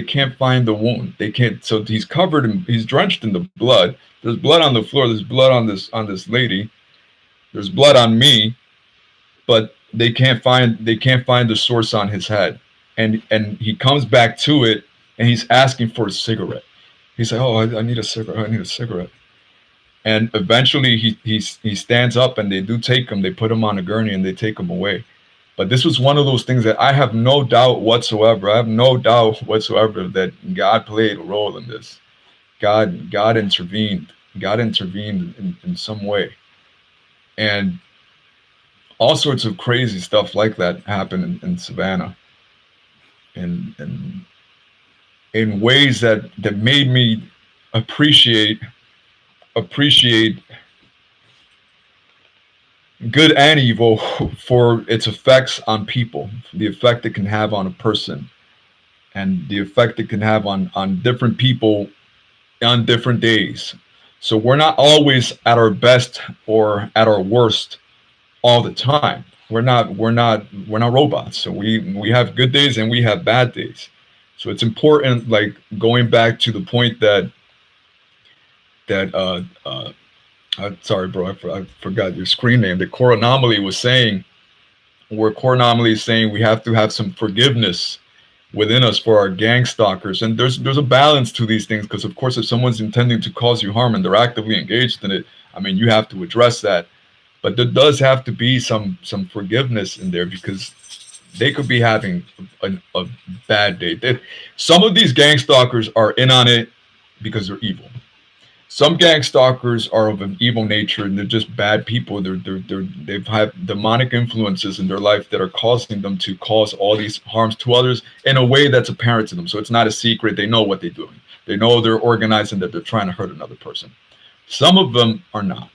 Speaker 1: can't find the wound. They can't. So he's he's drenched in the blood. There's blood on the floor. There's blood on this lady. There's blood on me, but they can't find the source on his head. And he comes back to it, and he's asking for a cigarette. He's like, "Oh, I need a cigarette. I need a cigarette." And eventually he stands up, and they do take him. They put him on a gurney, and they take him away. But this was one of those things that I have no doubt whatsoever. I have no doubt whatsoever that God played a role in this. God intervened. God intervened in some way. and all sorts of crazy stuff like that happened in Savannah, and in ways that made me appreciate appreciate good and evil for its effects on people, the effect it can have on a person, and the effect it can have on different people on different days. So we're not always at our best or at our worst all the time. We're not robots. So we have good days and we have bad days. So it's important, like going back to the point that sorry, bro, I forgot your screen name. The core anomaly was saying, where core anomaly is saying we have to have some forgiveness within us for our gang stalkers, and there's a balance to these things, because of course if someone's intending to cause you harm and they're actively engaged in it, I mean, you have to address that. But there does have to be some forgiveness in there, because they could be having a bad day. Some of these gang stalkers are in on it because they're evil. Some gang stalkers are of an evil nature and they're just bad people. They've had demonic influences in their life that are causing them to cause all these harms to others in a way that's apparent to them. So it's not a secret. They know what they're doing. They know they're organizing, that they're trying to hurt another person. Some of them are not.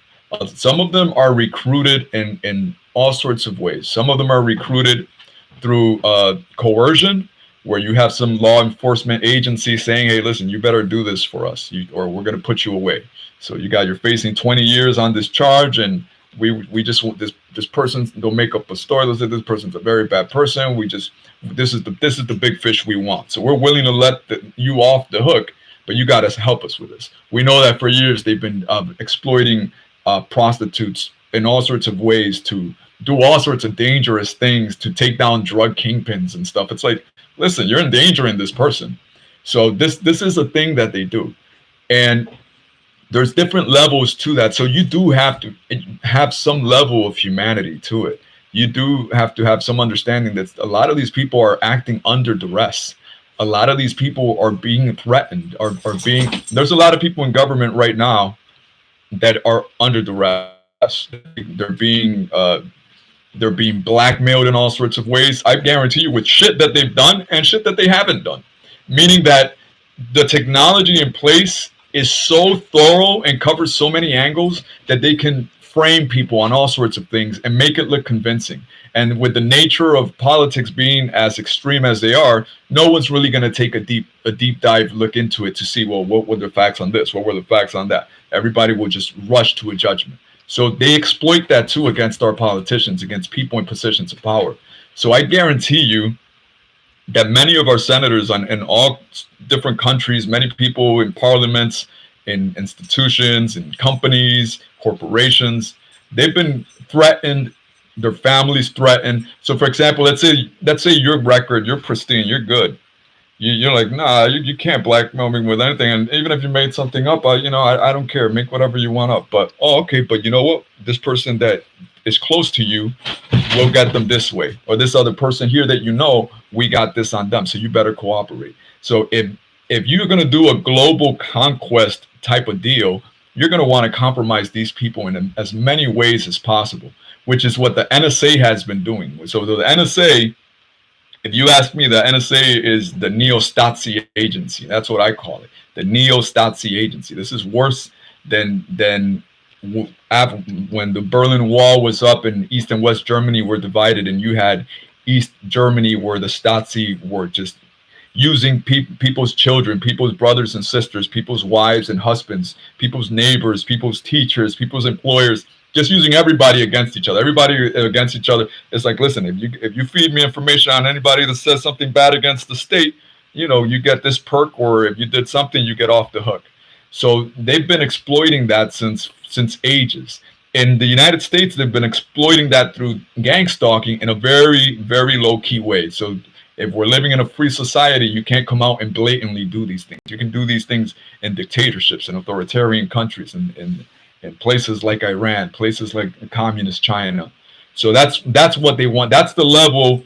Speaker 1: Some of them are recruited in all sorts of ways. Some of them are recruited through coercion, where you have some law enforcement agency saying, "Hey, listen, you better do this for us, or we're going to put you away." So you're facing 20 years on this charge, and we just want this person. They'll make up a story. They'll say this person's a very bad person. This is the big fish we want. So we're willing to let you off the hook, but you got to help us with this. We know that for years they've been exploiting prostitutes in all sorts of ways to do all sorts of dangerous things, to take down drug kingpins and stuff. It's like, listen, you're endangering this person. So this is a thing that they do. And there's different levels to that. So you do have to have some level of humanity to it. You do have to have some understanding that a lot of these people are acting under duress. A lot of these people are being threatened, there's a lot of people in government right now that are under duress. They're being they're being blackmailed in all sorts of ways. I guarantee you, with shit that they've done and shit that they haven't done. Meaning that the technology in place is so thorough and covers so many angles that they can frame people on all sorts of things and make it look convincing. And with the nature of politics being as extreme as they are, no one's really going to take a deep dive look into it to see, well, what were the facts on this? What were the facts on that? Everybody will just rush to a judgment. So they exploit that too against our politicians, against people in positions of power. So I guarantee you that many of our senators in all different countries, many people in parliaments, in institutions, in companies, corporations, they've been threatened, their families threatened. So for example, let's say your record, you're pristine, you're good. You're like, nah, you can't blackmail me with anything. And even if you made something up, I don't care. Make whatever you want up. But, okay, but you know what? This person that is close to you, we'll get them this way. Or this other person here that we got this on them. So you better cooperate. So if you're going to do a global conquest type of deal, you're going to want to compromise these people in as many ways as possible, which is what the NSA has been doing. So the NSA, if you ask me, the NSA is the neo-Stasi agency. That's what I call it, the neo-Stasi agency. This is worse than when the Berlin Wall was up and East and West Germany were divided, and you had East Germany where the Stasi were just using people's children, people's brothers and sisters, people's wives and husbands, people's neighbors, people's teachers, people's employers, just using everybody against each other. Everybody against each other. It's like, listen, if you feed me information on anybody that says something bad against the state, you get this perk, or if you did something, you get off the hook. So they've been exploiting that since ages. In the United States, they've been exploiting that through gang stalking in a very, very low-key way. So if we're living in a free society, you can't come out and blatantly do these things. You can do these things in dictatorships and authoritarian countries, and in places like Iran, places like communist China. So that's what they want. That's the level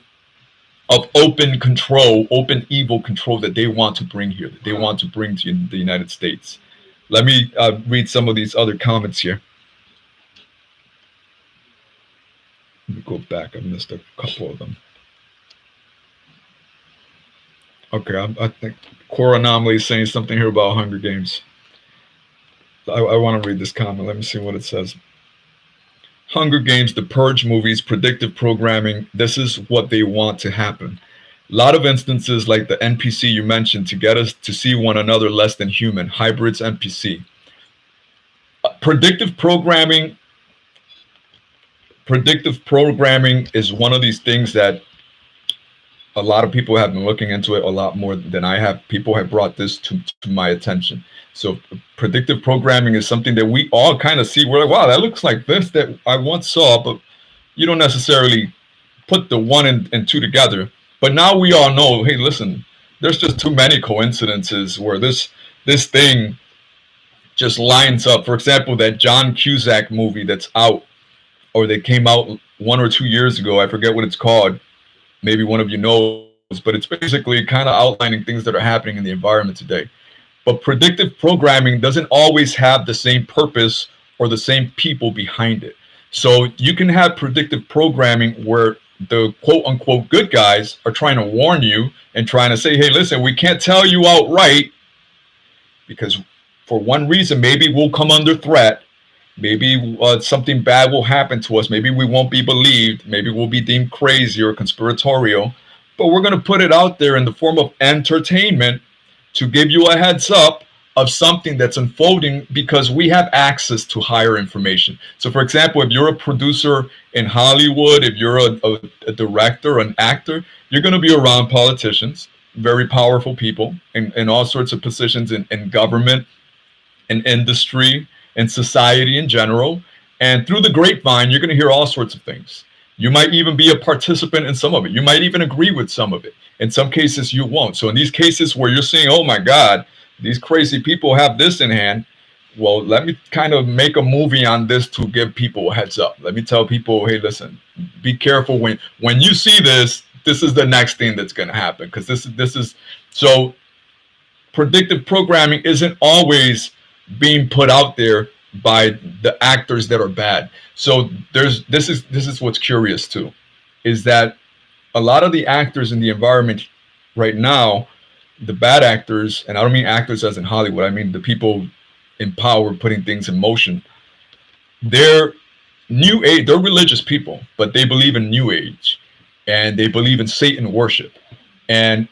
Speaker 1: of open control, open evil control that they want to bring here, that they want to bring to the United States. Let me read some of these other comments here. Let me go back. I missed a couple of them. Okay, I think Core Anomaly is saying something here about Hunger Games. I want to read this comment. Let me see what it says. Hunger Games, the Purge movies, predictive programming, this is what they want to happen. A lot of instances like the NPC you mentioned to get us to see one another less than human, hybrids NPC. Predictive programming is one of these things that a lot of people have been looking into it a lot more than I have. People have brought this to my attention. So predictive programming is something that we all kind of see. We're like, wow, that looks like this that I once saw, but you don't necessarily put the one and two together. But now we all know, hey, listen, there's just too many coincidences where this thing just lines up. For example, that John Cusack movie that's out, or that came out 1 or 2 years ago. I forget what it's called. Maybe one of you knows, but it's basically kind of outlining things that are happening in the environment today. But predictive programming doesn't always have the same purpose or the same people behind it. So you can have predictive programming where the quote unquote good guys are trying to warn you and trying to say, hey, listen, we can't tell you outright because for one reason, maybe we'll come under threat. Maybe something bad will happen to us. Maybe we won't be believed. Maybe we'll be deemed crazy or conspiratorial. But we're going to put it out there in the form of entertainment to give you a heads up of something that's unfolding because we have access to higher information. So, for example, if you're a producer in Hollywood, if you're a director, an actor, you're going to be around politicians, very powerful people in all sorts of positions in government, in industry, in society in general. And through the grapevine, you're going to hear all sorts of things. You might even be a participant in some of it. You might even agree with some of it. In some cases, you won't. So in these cases where you're saying, oh my God, these crazy people have this in hand, well, let me kind of make a movie on this to give people a heads up. Let me tell people, hey, listen, be careful when you see this. This is the next thing that's going to happen, because this is so predictive programming isn't always being put out there by the actors that are bad. So this is what's curious too, is that a lot of the actors in the environment right now, the bad actors, and I don't mean actors as in Hollywood, I mean the people in power putting things in motion, they're new age, they're religious people, but they believe in new age and they believe in Satan worship. And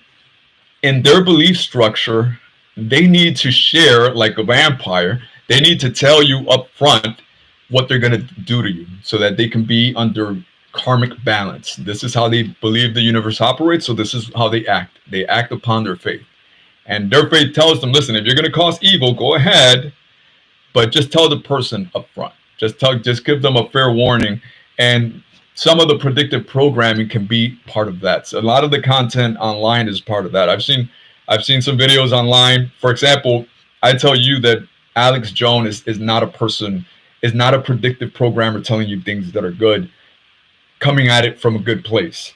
Speaker 1: in their belief structure, they need to share like a vampire. They need to tell you up front what they're going to do to you so that they can be under karmic balance. This is how they believe the universe operates. So this is how they act. They act upon their faith. And their faith tells them, listen, if you're going to cause evil, go ahead, but just tell the person up front. Just give them a fair warning. And some of the predictive programming can be part of that. So a lot of the content online is part of that. I've seen some videos online. For example, I tell you that Alex Jones is not a person, is not a predictive programmer telling you things that are good, coming at it from a good place.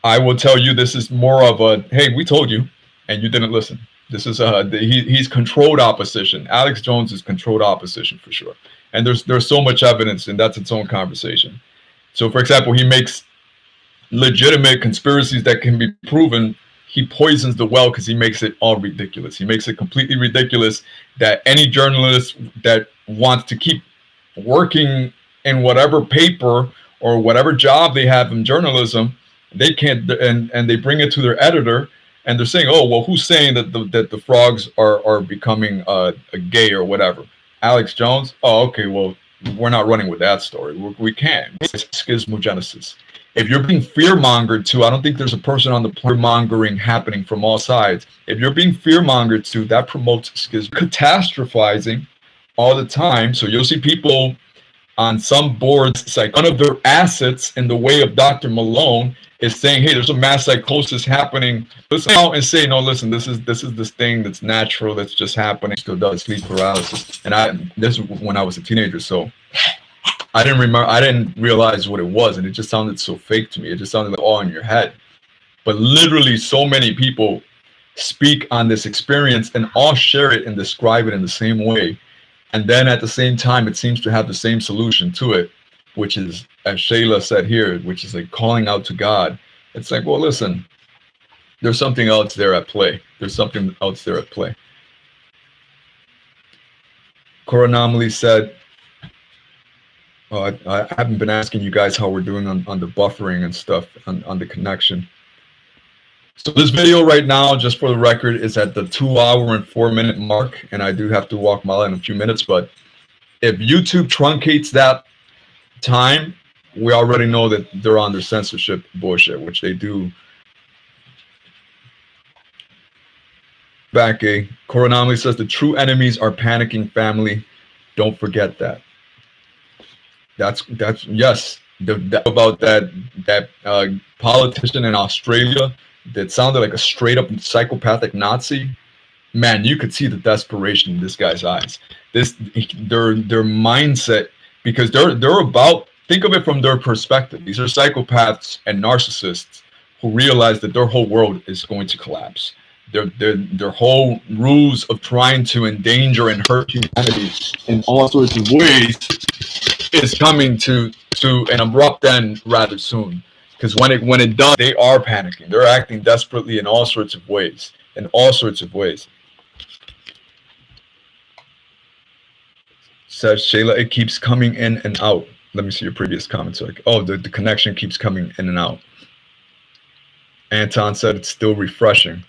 Speaker 1: I will tell you this is more of a, hey, we told you, and you didn't listen. This is he's controlled opposition. Alex Jones is controlled opposition for sure. And there's so much evidence, and that's its own conversation. So, for example, he makes legitimate conspiracies that can be proven. He poisons the well because he makes it all ridiculous. He makes it completely ridiculous that any journalist that wants to keep working in whatever paper or whatever job they have in journalism, they can't, and they bring it to their editor, and they're saying, oh, well, who's saying that the frogs are becoming gay or whatever? Alex Jones? Oh, okay, well, we're not running with that story. We can't. It's schismogenesis. If you're being fear-mongered to, I don't think there's a person on the planet mongering happening from all sides. If you're being fear-mongered to, that promotes catastrophizing all the time. So you'll see people on some boards, it's like one of their assets in the way of Dr. Malone is saying, hey, there's a mass psychosis happening. Let's come out and say, no, listen, this is this thing that's natural, that's just happening. Still does sleep paralysis. And this was when I was a teenager, so I didn't realize what it was, and it just sounded so fake to me. It just sounded like all in your head. But literally so many people speak on this experience and all share it and describe it in the same way. And then at the same time, it seems to have the same solution to it, which is as Shayla said here, which is like calling out to God. It's like, well, listen, there's something else there at play. There's something else there at play. Core Anomaly said, I haven't been asking you guys how we're doing on the buffering and stuff on the connection. So this video right now, just for the record, is at the 2 hour and 4 minute mark, and I do have to walk mile in a few minutes. But if YouTube truncates that time, we already know that they're on their censorship bullshit, which they do. Back a Core Anomaly says the true enemies are panicking family. Don't forget that. That's yes. About that politician in Australia that sounded like a straight up psychopathic Nazi. Man, you could see the desperation in this guy's eyes. Their mindset, because they're about, think of it from their perspective. These are psychopaths and narcissists who realize that their whole world is going to collapse. Their whole rules of trying to endanger and hurt humanity in all sorts of ways is coming to an abrupt end rather soon. Because when it does, they are panicking. They're acting desperately in all sorts of ways. In all sorts of ways. Says Shayla, it keeps coming in and out. Let me see your previous comments. Like, oh, the connection keeps coming in and out. Anton said it's still refreshing.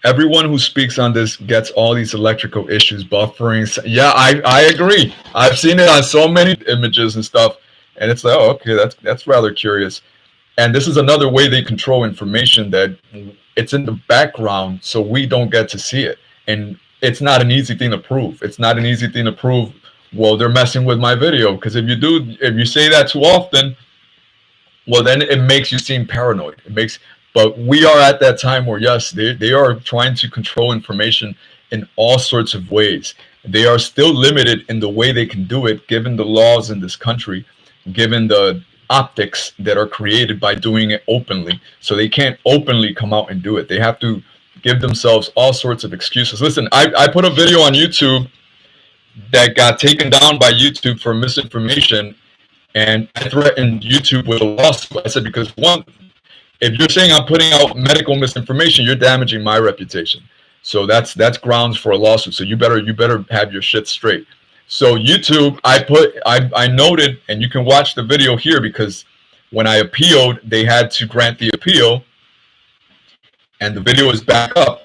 Speaker 1: Everyone who speaks on this gets all these electrical issues, buffering. Yeah, I agree. I've seen it on so many images and stuff, and it's like, oh, okay, that's rather curious. And this is another way they control information, that it's in the background, so we don't get to see it. And it's not an easy thing to prove. It's not an easy thing to prove. Well, they're messing with my video, because if you say that too often, well, then it makes you seem paranoid. But we are at that time where, yes, they are trying to control information in all sorts of ways. They are still limited in the way they can do it, given the laws in this country, given the optics that are created by doing it openly. So they can't openly come out and do it. They have to give themselves all sorts of excuses. Listen, I put a video on YouTube that got taken down by YouTube for misinformation, and I threatened YouTube with a lawsuit. I said, because one, if you're saying I'm putting out medical misinformation, you're damaging my reputation. So that's grounds for a lawsuit. So you better have your shit straight. So YouTube, I noted, and you can watch the video here, because when I appealed, they had to grant the appeal, and the video is back up.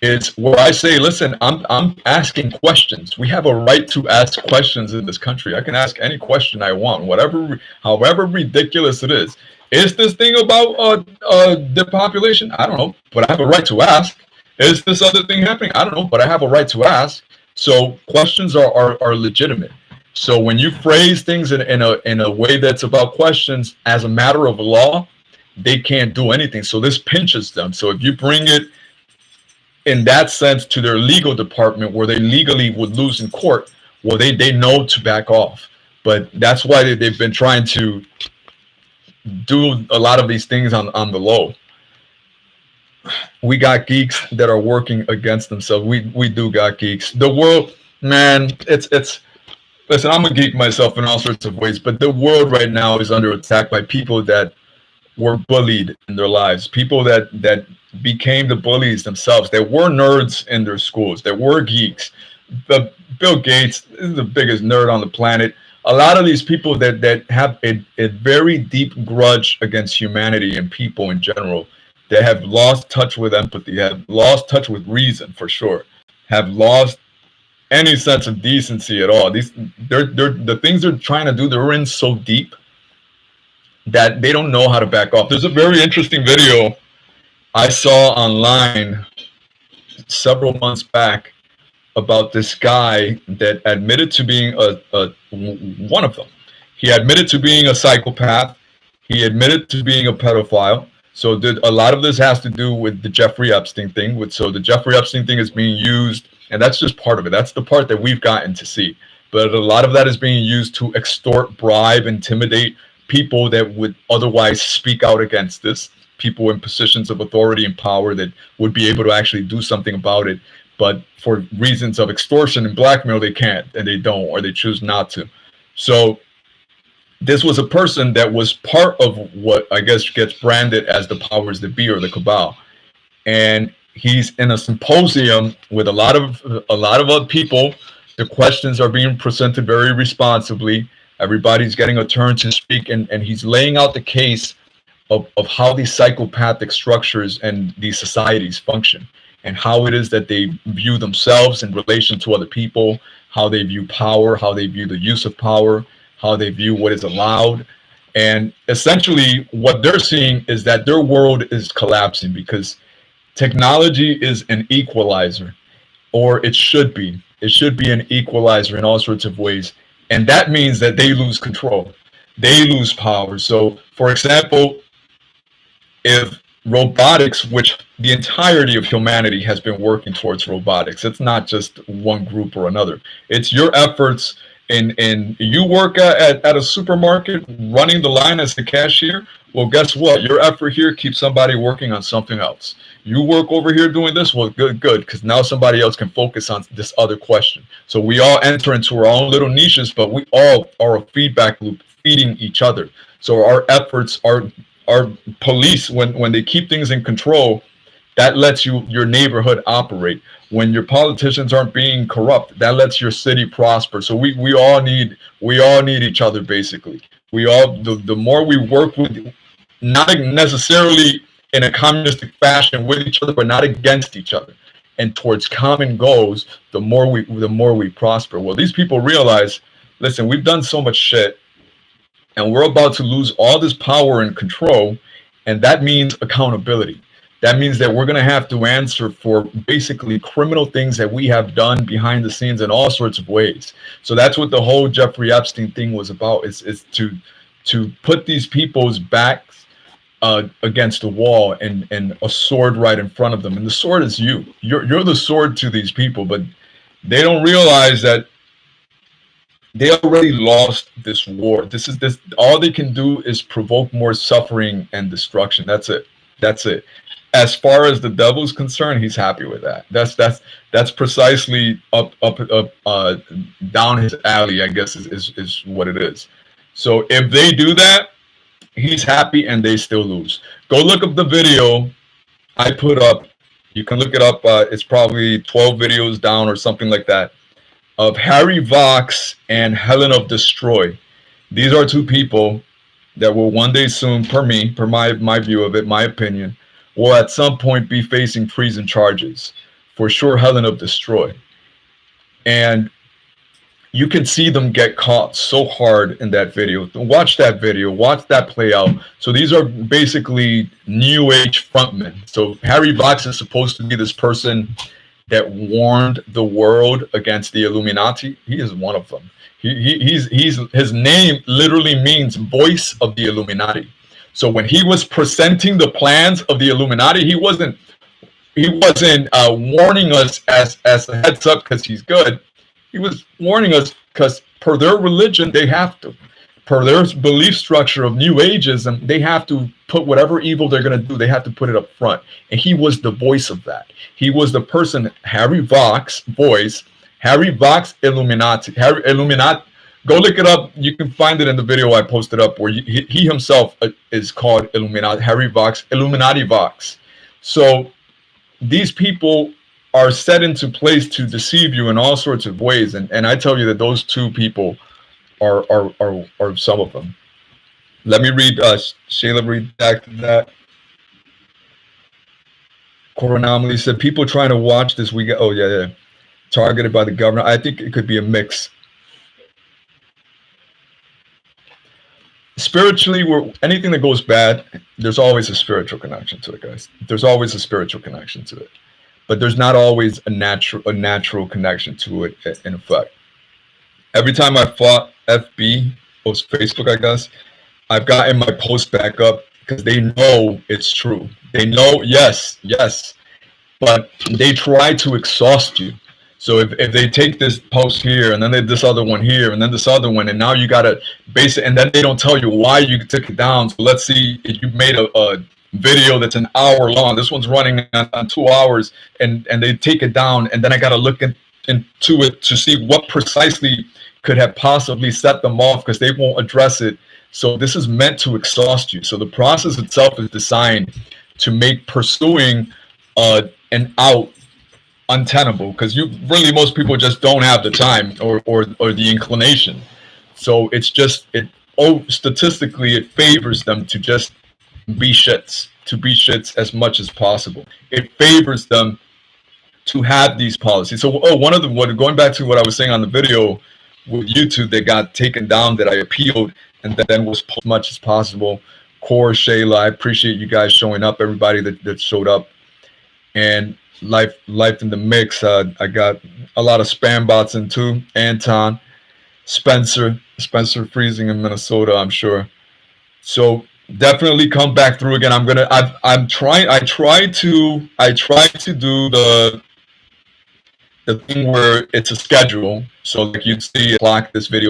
Speaker 1: It's where I say, listen, I'm asking questions. We have a right to ask questions in this country. I can ask any question I want, however ridiculous it is. Is this thing about depopulation? I don't know, but I have a right to ask. Is this other thing happening? I don't know, but I have a right to ask. So questions are legitimate. So when you phrase things in a way that's about questions as a matter of law, they can't do anything. So this pinches them. So if you bring it in that sense to their legal department, where they legally would lose in court, well, they know to back off. But that's why they've been trying to do a lot of these things on the low. We got geeks that are working against themselves. We do got geeks. The world, man, it's listen, I'm a geek myself in all sorts of ways, but the world right now is under attack by people that were bullied in their lives, people that became the bullies themselves. They were nerds in their schools. They were geeks. But Bill Gates is the biggest nerd on the planet. A lot of these people that have a very deep grudge against humanity and people in general, they have lost touch with empathy, have lost touch with reason for sure, have lost any sense of decency at all. The things they're trying to do, they're in so deep that they don't know how to back off. There's a very interesting video I saw online several months back about this guy that admitted to being one of them. He admitted to being a psychopath. He admitted to being a pedophile. So a lot of this has to do with the Jeffrey Epstein thing. So the Jeffrey Epstein thing is being used, and that's just part of it. That's the part that we've gotten to see. But a lot of that is being used to extort, bribe, intimidate people that would otherwise speak out against this, people in positions of authority and power that would be able to actually do something about it. But for reasons of extortion and blackmail, they can't, and they don't, or they choose not to. So this was a person that was part of what I guess gets branded as the powers that be or the cabal, and he's in a symposium with a lot of other people. The questions are being presented very responsibly. Everybody's getting a turn to speak, and he's laying out the case of how these psychopathic structures and these societies function, and how it is that they view themselves in relation to other people, how they view power, how they view the use of power, how they view what is allowed. And essentially what they're seeing is that their world is collapsing because technology is an equalizer, or it should be an equalizer in all sorts of ways, and that means that they lose control, they lose power. So for example, if robotics, which the entirety of humanity has been working towards robotics, it's not just one group or another, it's your efforts in you work at a supermarket running the line as the cashier. Well, guess what, your effort here keeps somebody working on something else. You work over here doing this, well, good, because now somebody else can focus on this other question. So we all enter into our own little niches, but we all are a feedback loop feeding each other. So our efforts are police. When they keep things in control, that lets your neighborhood operate. When your politicians aren't being corrupt, that lets your city prosper. So we all need each other, basically. The more we work with, not necessarily in a communistic fashion with each other, but not against each other, and towards common goals, the more we prosper. Well, these people realize, listen, we've done so much shit, and we're about to lose all this power and control, and that means accountability. That means that we're going to have to answer for basically criminal things that we have done behind the scenes in all sorts of ways. So that's what the whole Jeffrey Epstein thing was about, is to put these people's backs against the wall, and a sword right in front of them. And the sword is you. You're the sword to these people, but they don't realize that they already lost this war. This all they can do is provoke more suffering and destruction. That's it. As far as the devil's concerned, he's happy with that. That's precisely up down his alley, I guess, is what it is. So if they do that, he's happy, and they still lose. Go look up the video I put up. You can look it up. It's probably 12 videos down or something like that, of Harry Vox and Helen of Destroy. These are two people that will one day soon, per my view of it, my opinion, will at some point be facing treason charges. For sure, Helen of Destroy. And you can see them get caught so hard in that video. Watch that video, watch that play out. So these are basically new age frontmen. So Harry Vox is supposed to be this person that warned the world against the Illuminati. He is one of them. His name literally means voice of the Illuminati. So when he was presenting the plans of the Illuminati, he wasn't warning us as a heads up because he's good. He was warning us because per their religion, they have to. Per their belief structure of New Ageism, they have to put whatever evil they're going to do, they have to put it up front. And he was the voice of that. He was the person, Harry Vox, voice, Harry Vox Illuminati. Go look it up. You can find it in the video I posted up where he himself is called Illuminati, Harry Vox, Illuminati Vox. So these people are set into place to deceive you in all sorts of ways. And I tell you that those two people are some of them. Let me read, Shayla redacted that. Core Anomaly said, people trying to watch this weekend. Oh, yeah. Targeted by the government. I think it could be a mix. Spiritually, anything that goes bad, there's always a spiritual connection to it, guys. There's always a spiritual connection to it. But there's not always a natural connection to it, in effect. Every time I fought FB, post Facebook, I guess, I've gotten my post back up because they know it's true. They know, yes, but they try to exhaust you. So if they take this post here, and then this other one here, and then this other one, and now you got to base it, and then they don't tell you why you took it down. So let's see if you made a video that's an hour long. This one's running on 2 hours, and they take it down, and then I got to look into it to see what precisely could have possibly set them off because they won't address it. So this is meant to exhaust you. So the process itself is designed to make pursuing an out untenable, because most people just don't have the time or the inclination. So it's just statistically it favors them to just be shits as much as possible. It favors them to have these policies. So going back to what I was saying on the video with YouTube that got taken down, that I appealed and then was as much as possible. Core, Shayla, I appreciate you guys showing up, everybody that showed up. And life in the mix. I got a lot of spam bots in too. Anton, Spencer freezing in Minnesota, I'm sure. So definitely come back through again. I try to do the thing where it's a schedule. So like you'd see, clock, this video